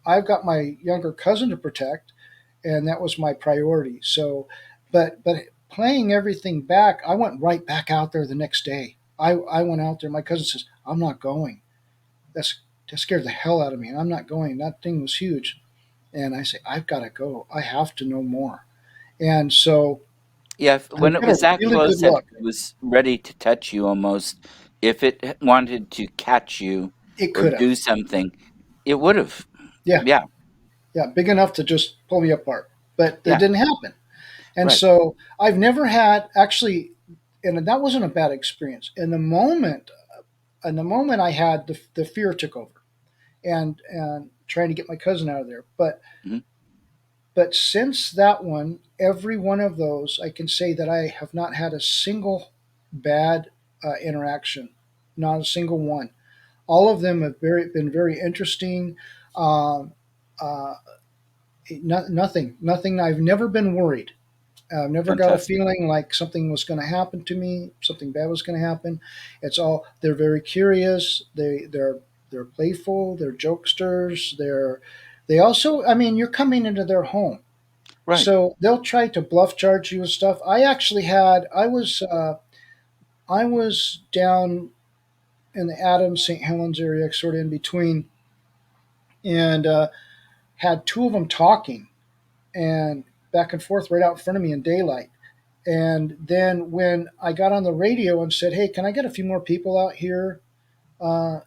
I've got my younger cousin to protect, and that was my priority. So, but playing everything back, I went right back out there the next day. I went out there. My cousin says, "I'm not going." That scared the hell out of me. I'm not going. That thing was huge, and I say, "I've got to go. I have to know more." And so Yeah, I when it got a was that really good close that look. it was ready to touch you almost, if it wanted to catch you It or could have, do something, it would've. yeah, Yeah, yeah, big enough to just pull me apart, but that yeah, didn't happen. And right. so I've never had actually, and that wasn't a bad experience. In the moment I had the fear took over, and trying to get my cousin out of there. Mhm, But since that one, every one of those, I can say that I have not had a single bad interaction, not a single one. All of them have been very interesting. Um, uh, nothing. I've never been worried. I've never got a fantastic. feeling like something was going to happen to me, something bad was going to happen. It's all they're very curious. They're playful. They're jokesters. They also. I mean, you're coming into their home, Right. so they'll try to bluff charge you with stuff. I actually had. I was down in the Adams St. Helens area, sort of in between, and had two of them talking and back and forth right out in front of me in daylight. And then when I got on the radio and said, "Hey, can I get a few more people out here?" Uh,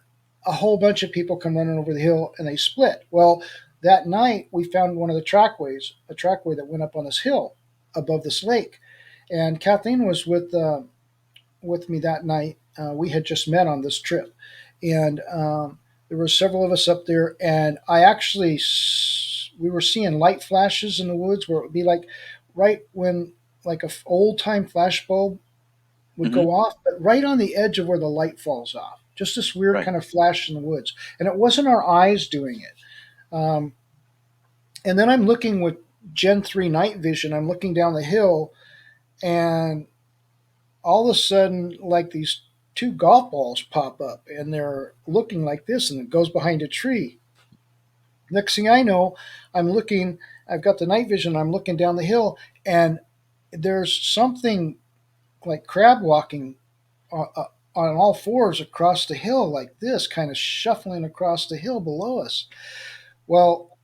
a whole bunch of people come running over the hill, and they split. Well, that night we found one of the trackways, a trackway that went up on this hill above this lake. And Kathleen was with me that night. We had just met on this trip, and there were several of us up there. And I actually we were seeing light flashes in the woods where it would be like right when like a old time flash bulb would Hmm. go off, but right on the edge of where the light falls off. Just this weird Right. kind of flash in the woods, and it wasn't our eyes doing it. Um, and then I'm looking with Gen 3 night vision. I'm looking down the hill, and all of a sudden, like these two golf balls pop up, and they're looking like this, and it goes behind a tree. Next thing I know, I'm looking. I've got the night vision. I'm looking down the hill, and there's something like crab walking on all fours across the hill, like this, kind of shuffling across the hill below us. Well,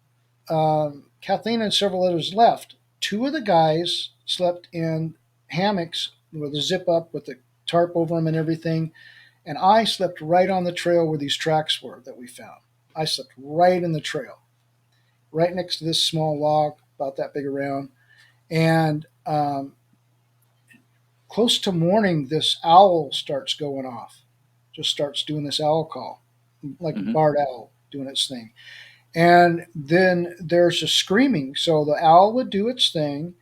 Kathleen and several others left. Two of the guys slept in hammocks with a zip up with the tarp over them and everything, and I slept right on the trail where these tracks were that we found. I slept right in the trail, right next to this small log, about that big around. And close to morning, this owl starts going off, just starts doing this owl call, like a Hmm. barred owl doing its thing. And then there's a screaming. So the owl would do its thing,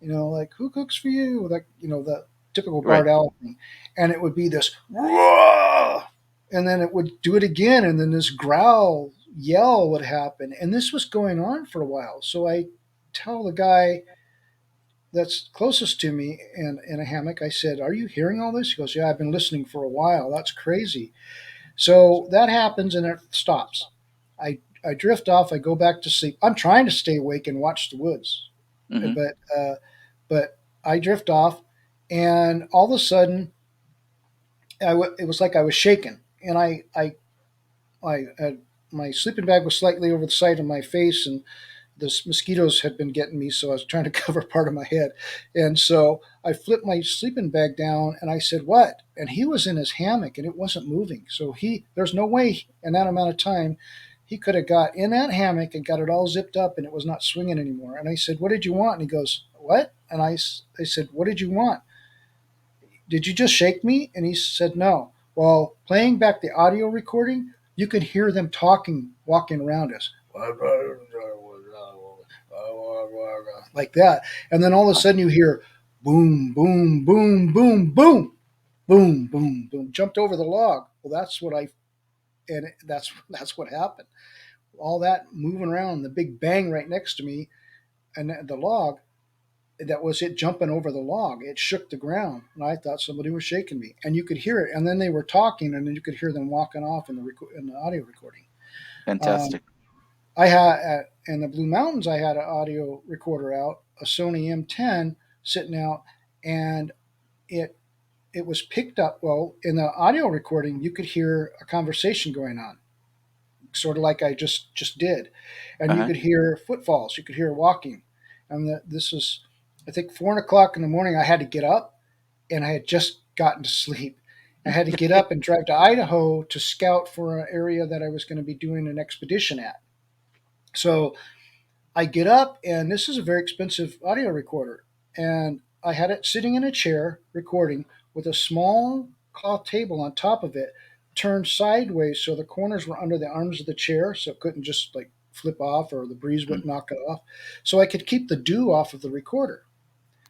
like who cooks for you, like the typical Right. barred owl thing, and it would be this, "Whoa!" And then it would do it again, and then this growl yell would happen, and this was going on for a while. So I tell the guy that's closest to me in a hammock, I said, "Are you hearing all this?" He goes, "Yeah, I've been listening for a while. That's crazy." So that happens, and it stops. I drift off. I go back to sleep. I'm trying to stay awake and watch the woods, Hmm. but I drift off, and all of a sudden, it was like I was shaken, and I had, my sleeping bag was slightly over the side of my face, and the mosquitoes had been getting me, so I was trying to cover part of my head. And so I flipped my sleeping bag down, and I said, "What?" And he was in his hammock, and it wasn't moving. So there's no way in that amount of time he could have got in that hammock and got it all zipped up, and it was not swinging anymore. And I said, "What did you want?" And he goes, "What?" And I said, "What did you want? Did you just shake me?" And he said, "No." Well, playing back the audio recording, you could hear them talking, walking around us like that. And then all of a sudden you hear boom, boom, boom, boom, boom, boom, boom, boom, jumped over the log. Well, that's what happened. All that moving around, the big bang right next to me, and the log, that was it jumping over the log. It shook the ground, and I thought somebody was shaking me. And you could hear it. And then they were talking, and then you could hear them walking off in the audio recording. Um, Fantastic. I had in the Blue Mountains. I had an audio recorder out, a Sony M10 sitting out, and it it was picked up. Well, in the audio recording, you could hear a conversation going on, sort of like I just did, and you Uh-huh. could hear footfalls. You could hear walking, and this was, I think, 4 o'clock in the morning. I had to get up, and I had just gotten to sleep. I had to get up and drive to Idaho to scout for an area that I was going to be doing an expedition at. So I get up, and this is a very expensive audio recorder, and I had it sitting in a chair recording with a small cloth table on top of it, turned sideways so the corners were under the arms of the chair, so it couldn't just like flip off or the breeze Mm. wouldn't knock it off, so I could keep the dew off of the recorder.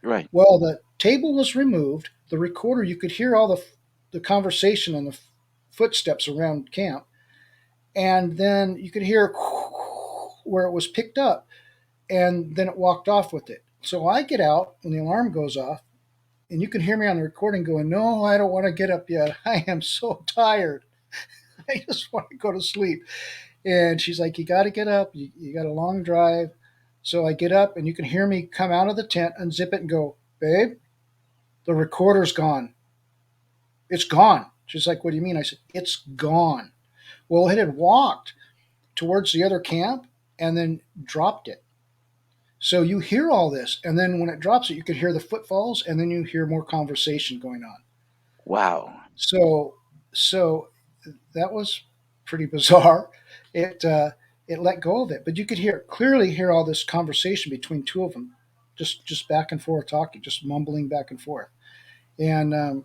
Right. Well, the table was removed. The recorder, you could hear all the conversation and the footsteps around camp, and then you could hear where it was picked up, and then it walked off with it. So I get out when the alarm goes off, and you can hear me on the recording going, "No, I don't want to get up yet. I am so tired. I just want to go to sleep." And she's like, "You got to get up. You got a long drive." So I get up, and you can hear me come out of the tent, unzip it, and go, "Babe, the recorder's gone. It's gone." She's like, "What do you mean?" I said, "It's gone." Well, it had walked towards the other camp and then dropped it. So you hear all this, and then when it drops it, you could hear the footfalls, and then you hear more conversation going on. Wow. So, so that was pretty bizarre. It it let go of it, but you could clearly hear all this conversation between two of them, just back and forth talking, just mumbling back and forth, and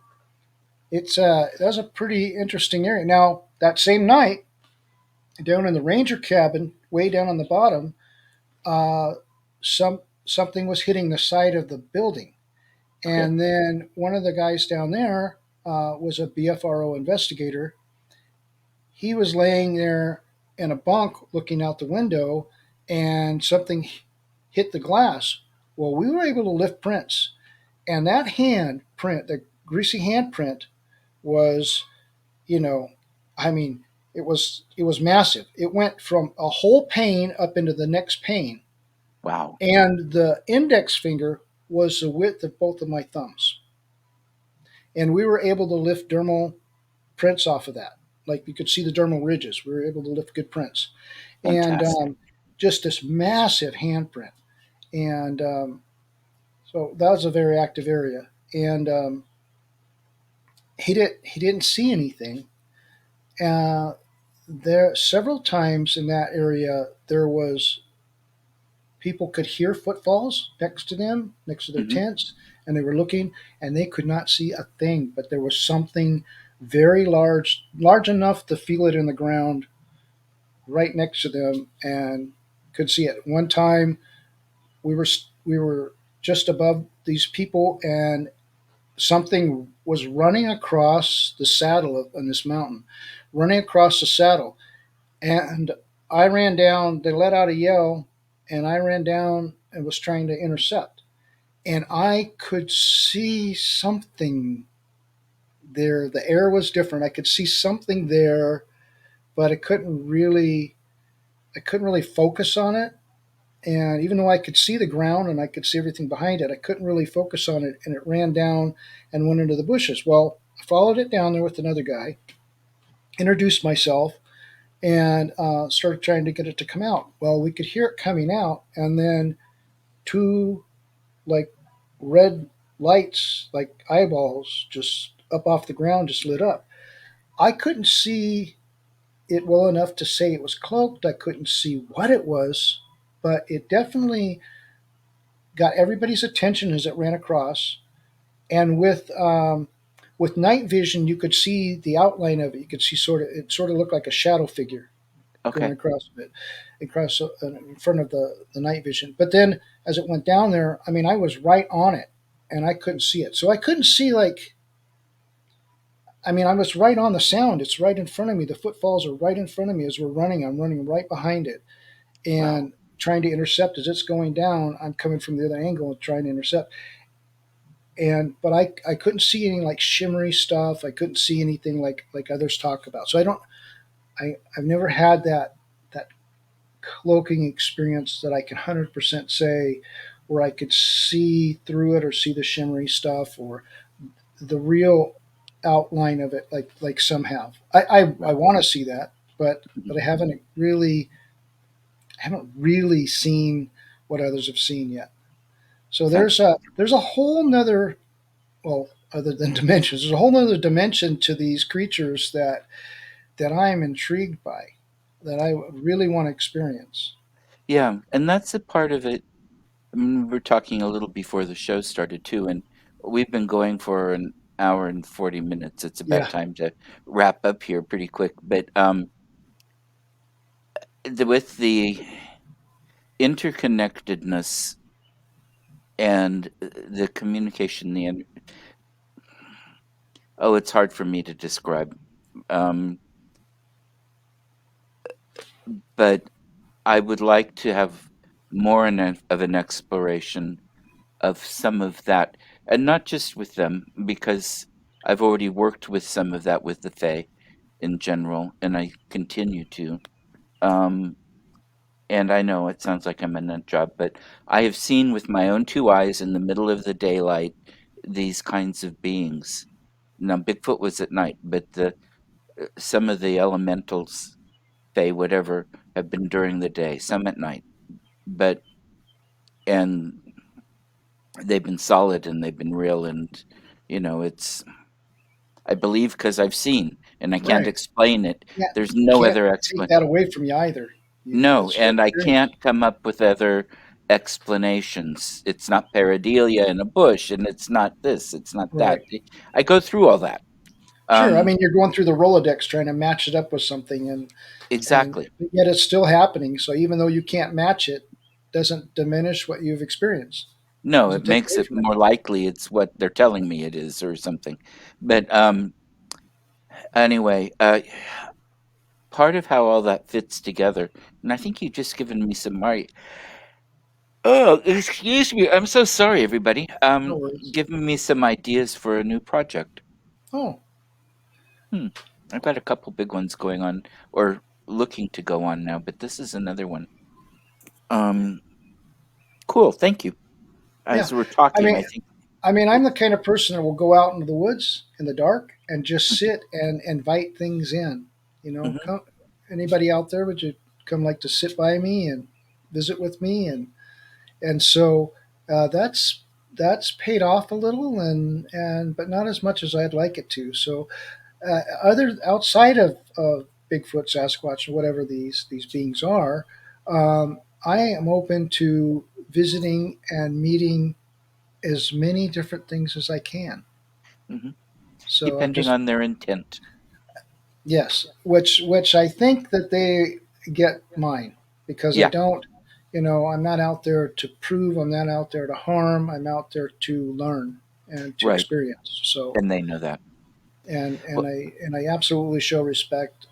it's that was a pretty interesting area. Now that same night, down in the ranger cabin, way down on the bottom, uh, something was hitting the side of the building, Okay. and then one of the guys down there was a BFRO investigator. He was laying there in a bunk looking out the window, and something hit the glass. Well, we were able to lift prints, and that hand print, the greasy hand print, was, you know, I mean, it was massive. It went from a whole pane up into the next pane, Wow. and the index finger was the width of both of my thumbs, and we were able to lift dermal prints off of that. Like you could see the dermal ridges. We were able to lift good prints, and Fantastic. just this massive handprint. And so that was a very active area. And he didn't see anything. Uh, there several times in that area there was people could hear footfalls next to them, next to their Hmm. tents, and they were looking, and they could not see a thing. But there was something very large, large enough to feel it in the ground right next to them, and could see it. One time we were just above these people, and something was running across the saddle on this mountain, running across the saddle, and I ran down. They let out a yell, and I ran down and was trying to intercept, and I could see something there. The air was different. I could see something there, but I couldn't really focus on it. And even though I could see the ground and I could see everything behind it, I couldn't really focus on it. And it ran down and went into the bushes. Well, I followed it down there with another guy, introduced myself, and started trying to get it to come out. Well, we could hear it coming out, and then two like red lights, like eyeballs, just up off the ground, just lit up. I couldn't see it well enough to say it was cloaked. I couldn't see what it was, but it definitely got everybody's attention as it ran across. And with night vision, you could see the outline of it. You could see it sort of looked like a shadow figure going Okay. across it, across in front of the night vision. But then as it went down there, I mean, I was right on it, and I couldn't see it. So I couldn't see like. I mean, I was right on the sound. It's right in front of me. The footfalls are right in front of me as we're running. I'm running right behind it Wow. and trying to intercept as it's going down. I'm coming from the other angle and trying to intercept. And but I couldn't see any like shimmery stuff. I couldn't see anything like others talk about. So I've never had that cloaking experience that I can 100% say where I could see through it or see the shimmery stuff or the real outline of it like some have. I Wow. want to see that, but Mhm. but I haven't really seen what others have seen yet. So Fan- there's a whole nother, well, other than dimensions, there's a whole nother dimension to these creatures that I'm intrigued by, that I really want to experience. yeah, and that's a part of it. I mean, we were talking a little before the show started too, and we've been going for an hour and 40 minutes. It's about Yeah, time to wrap up here pretty quick. But with the interconnectedness and the communication, oh, it's hard for me to describe. Um, but I would like to have more of an exploration of some of that, and not just with them, because I've already worked with some of that with the Fae in general, and I continue to. Um, and I know it sounds like I'm a nut job, but I have seen with my own two eyes in the middle of the daylight these kinds of beings. Now, Bigfoot was at night, but some of the elementals, Fae, whatever, have been during the day, some at night. But and they've been solid and they've been real, and it's I believe because I've seen, and I can't Right. explain it. Yeah. There's no Can't other take explanation. that away from you either. No, It's your and I experience. can't come up with other explanations. It's not pareidolia in a bush, and it's not this, it's not that. Right. I go through all that. Sure. I Um, mean, you're going through the Rolodex trying to match it up with something, and exactly. yet it's still happening. So even though you can't match it, doesn't diminish what you've experienced. No, it Doesn't take makes away it from it. more likely it's what they're telling me it is or something. But anyway, part of how all that fits together, and I think you've just given me some more. Oh, excuse me. I'm so sorry, everybody. No worries. Giving me some ideas for a new project. Oh, Hmm. I've got a couple big ones going on or looking to go on now, but this is another one. Um, cool. Thank you. yeah. As we're I talking, mean, I think. I'm Oops. the kind of person that will go out into the woods in the dark and just Mhm, sit and invite things in. mhm, Come, anybody out there? Would you come like to sit by me and visit with me? And so that's paid off a little, and but not as much as I'd like it to. So other outside of Bigfoot, Sasquatch, or whatever these beings are, I am open to visiting and meeting as many different things as I can. mhm. So I'm Depending just on their intent. yes, which I think that they get mine because I Yeah, don't. I'm not out there to prove. I'm not out there to harm. I'm out there to learn and to right. experience. So And they know that. and Well, I absolutely show respect.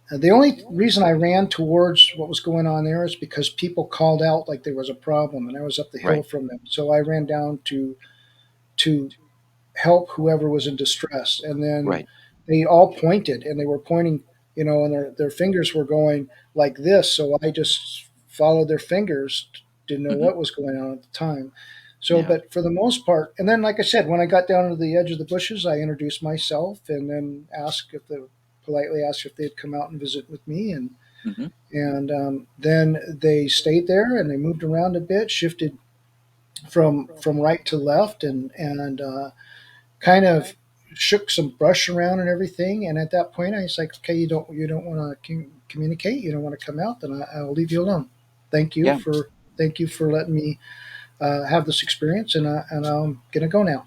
The only reason I ran towards what was going on there is because people called out like there was a problem, and I was up the hill right, from them. So I ran down to help whoever was in distress. And then right. they all pointed and they were pointing, and their fingers were going like this. So I just followed their fingers, didn't know Hmm. what was going on at the time. So, Yeah. but for the most part, and then, like I said, when I got down to the edge of the bushes, I introduced myself and then politely asked if they'd come out and visit with me. Hmm. And then they stayed there and they moved around a bit, shifted from right to left, and kind of shook some brush around and everything. And at that point, I was like, okay, you don't want to communicate, you don't want to come out, then I'll leave you alone. Thank you Yeah. for thank you for letting me have this experience, and I'm gonna go now.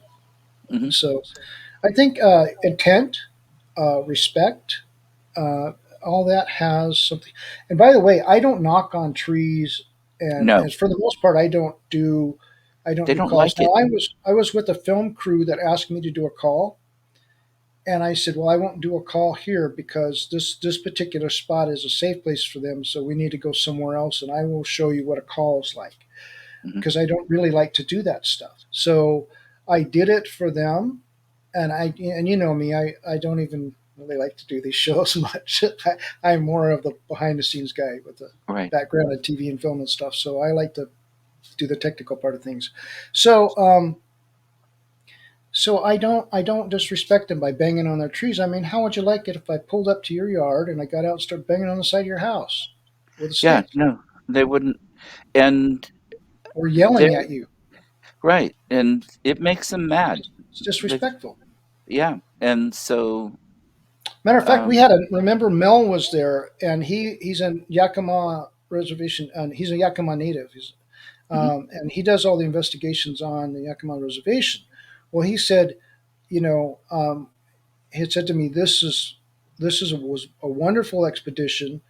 Hmm. So I think intent, respect, uh, all that has something. And by the way, I don't knock on trees, and No, as for the most part, I don't they do don't calls. like Now it. I was with a film crew that asked me to do a call, and I said, well, I won't do a call here because this particular spot is a safe place for them, so we need to go somewhere else, and I will show you what a call is like Hmm. because I don't really like to do that stuff. So I did it for them, and you know me, I don't even really like to do these shows much. I'm more of the behind the scenes guy with the Right. background of TV and film and stuff. So I like to do the technical part of things. So I don't disrespect them by banging on their trees. I mean, how would you like it if I pulled up to your yard and I got out and started banging on the side of your house with a Yeah. stick No, they wouldn't. And or they're yelling at you? right. And it makes them mad. It's They, disrespectful. yeah. And so, Matter of fact, we um, had a remember Mel was there, and he's in Yakima reservation, and he's a Yakima native. mhm, And he does all the investigations on the Yakima reservation. Well, he said, you know, he had said to me, "This was a wonderful expedition,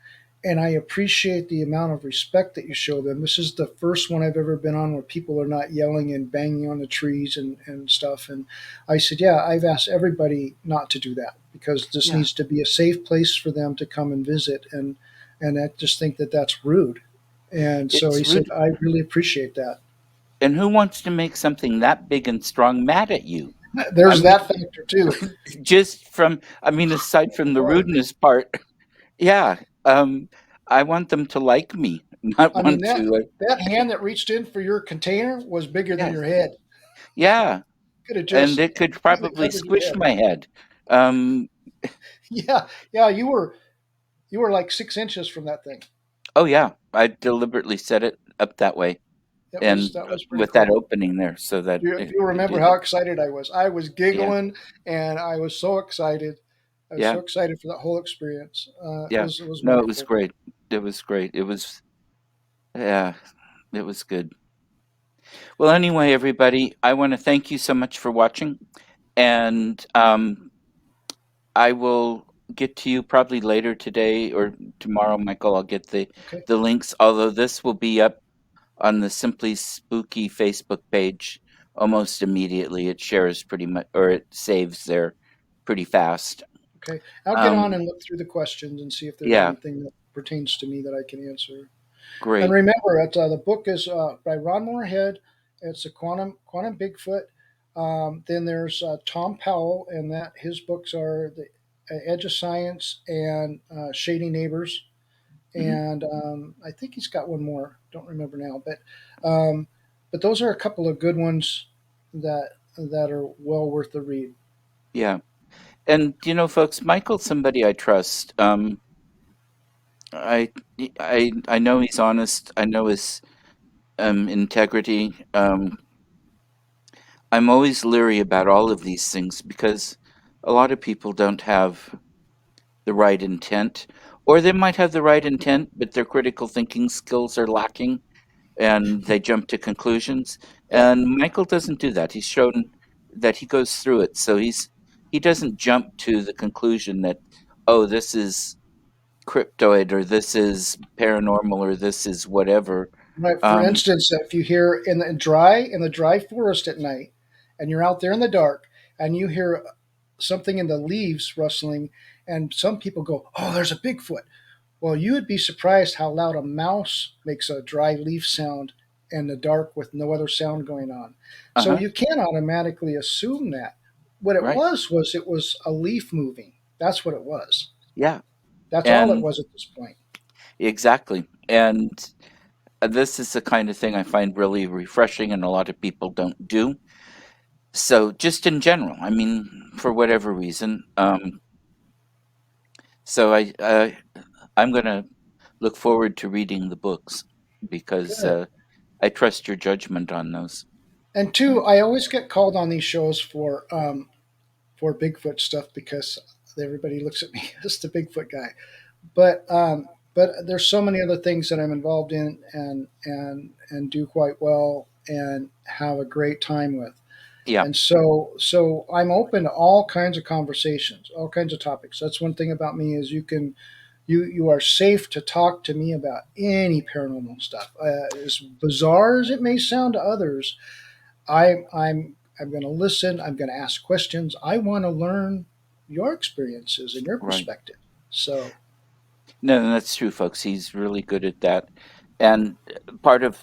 and I appreciate the amount of respect that you show them. This is the first one I've ever been on where people are not yelling and banging on the trees and stuff." And I said, "Yeah, I've asked everybody not to do that because this yeah, needs to be a safe place for them to come and visit, and I just think that that's rude." And so it's he said, rude. "I really appreciate that." And who wants to make something that big and strong mad at you? I There's mean, that factor too. I mean, aside from the Sure. rudeness part, yeah, I want them to like me, not I mean want that to, that hand that reached in for your container was bigger than yes, your head. yeah, Could have and just it could easily probably covered your squish head. my head. Um, Yeah, yeah, you were like 6 inches from that thing. oh yeah, I deliberately said it. up that way, and that was pretty with that cool. opening there, so that Do you it remember did how it. excited I was? I was Yeah, giggling, and I was so excited. I was yeah, so excited for that whole experience. yeah. It was No, it was wonderful. great. It was great. It was, yeah, it was good. Well, anyway, everybody, I want to thank you so much for watching, and I will get to you probably later today or tomorrow, Michael. I'll get Okay, the links. Although this will be up on the Simply Spooky Facebook page almost immediately. It shares pretty much, or it saves there pretty fast. okay. I'll get on Um, and look through the questions and see if there's yeah, anything that pertains to me that I can answer. And great. remember, the book is by Ron Moorhead. It's a quantum Bigfoot. Then there's Tom Powell, and that his books are the Edge of Science and Shady Neighbors. Hmm. And I think he's got one more. Don't remember now, um, but those are a couple of good ones that are well worth the read. Yeah, and folks, Michael's somebody I trust. I I know he's honest. I know his integrity. I'm always leery about all of these things because a lot of people don't have the right intent, or they might have the right intent, but their critical thinking skills are lacking and they jump to conclusions. Yeah, And Michael doesn't do that. He's shown that he goes through it. So he doesn't jump to the conclusion that, oh, this is cryptoid or this is paranormal or this is whatever. right. For Um, instance, if you hear in the dry forest at night, and you're out there in the dark, and you hear something in the leaves rustling, and some people go, "Oh, there's a Bigfoot." Well, you would be surprised how loud a mouse makes a dry leaf sound in the dark with no other sound going on. So uh-huh, you can't automatically assume that. What it right. was it was a leaf moving. That's what it was. Yeah. That's all it And was at this point. exactly. And this is the kind of thing I find really refreshing and a lot of people don't do. So just in general, I mean, for whatever reason. So I'm gonna look forward to reading the books because Good. I trust your judgment on those. And two, And I always get called on these shows for Bigfoot stuff because everybody looks at me as the Bigfoot guy. But there's so many other things that I'm involved in and do quite well and have a great time with. yeah, And so I'm open to all kinds of conversations, all kinds of topics. That's one thing about me is you are safe to talk to me about any paranormal stuff. As bizarre as it may sound to others, I'm going to listen. I'm going to ask questions. I want to learn your experiences and your right. perspective. So No, that's true, folks. He's really good at that. And part of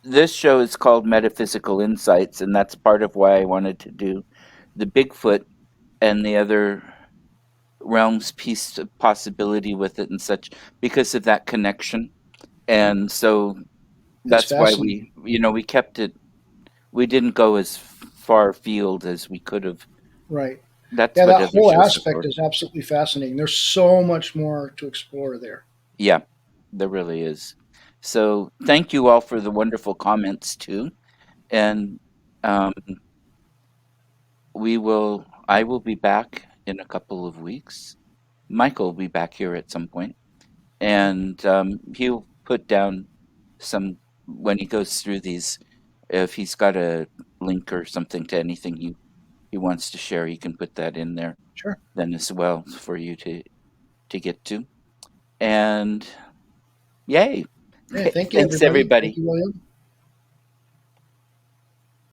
this show is called Metaphysical Insights, and that's part of why I wanted to do the Bigfoot and the other realms piece of possibility with it and such because of that connection. And so it's that's why fascinating, we kept it. We didn't go as far afield as we could have. right? That's Yeah, what that other whole shows are aspect for. is absolutely fascinating. There's so much more to explore there. Yeah, there really is. So thank you all for the wonderful comments too. And um, I will be back in a couple of weeks. Michael will be back here at some point, and he'll put down some when he goes through these. If he's got a link or something to anything he wants to share, he can put that in there Sure. then as well for you to get to. And yay! Yeah. Thank you, Thanks everybody. Thank everybody. you, William.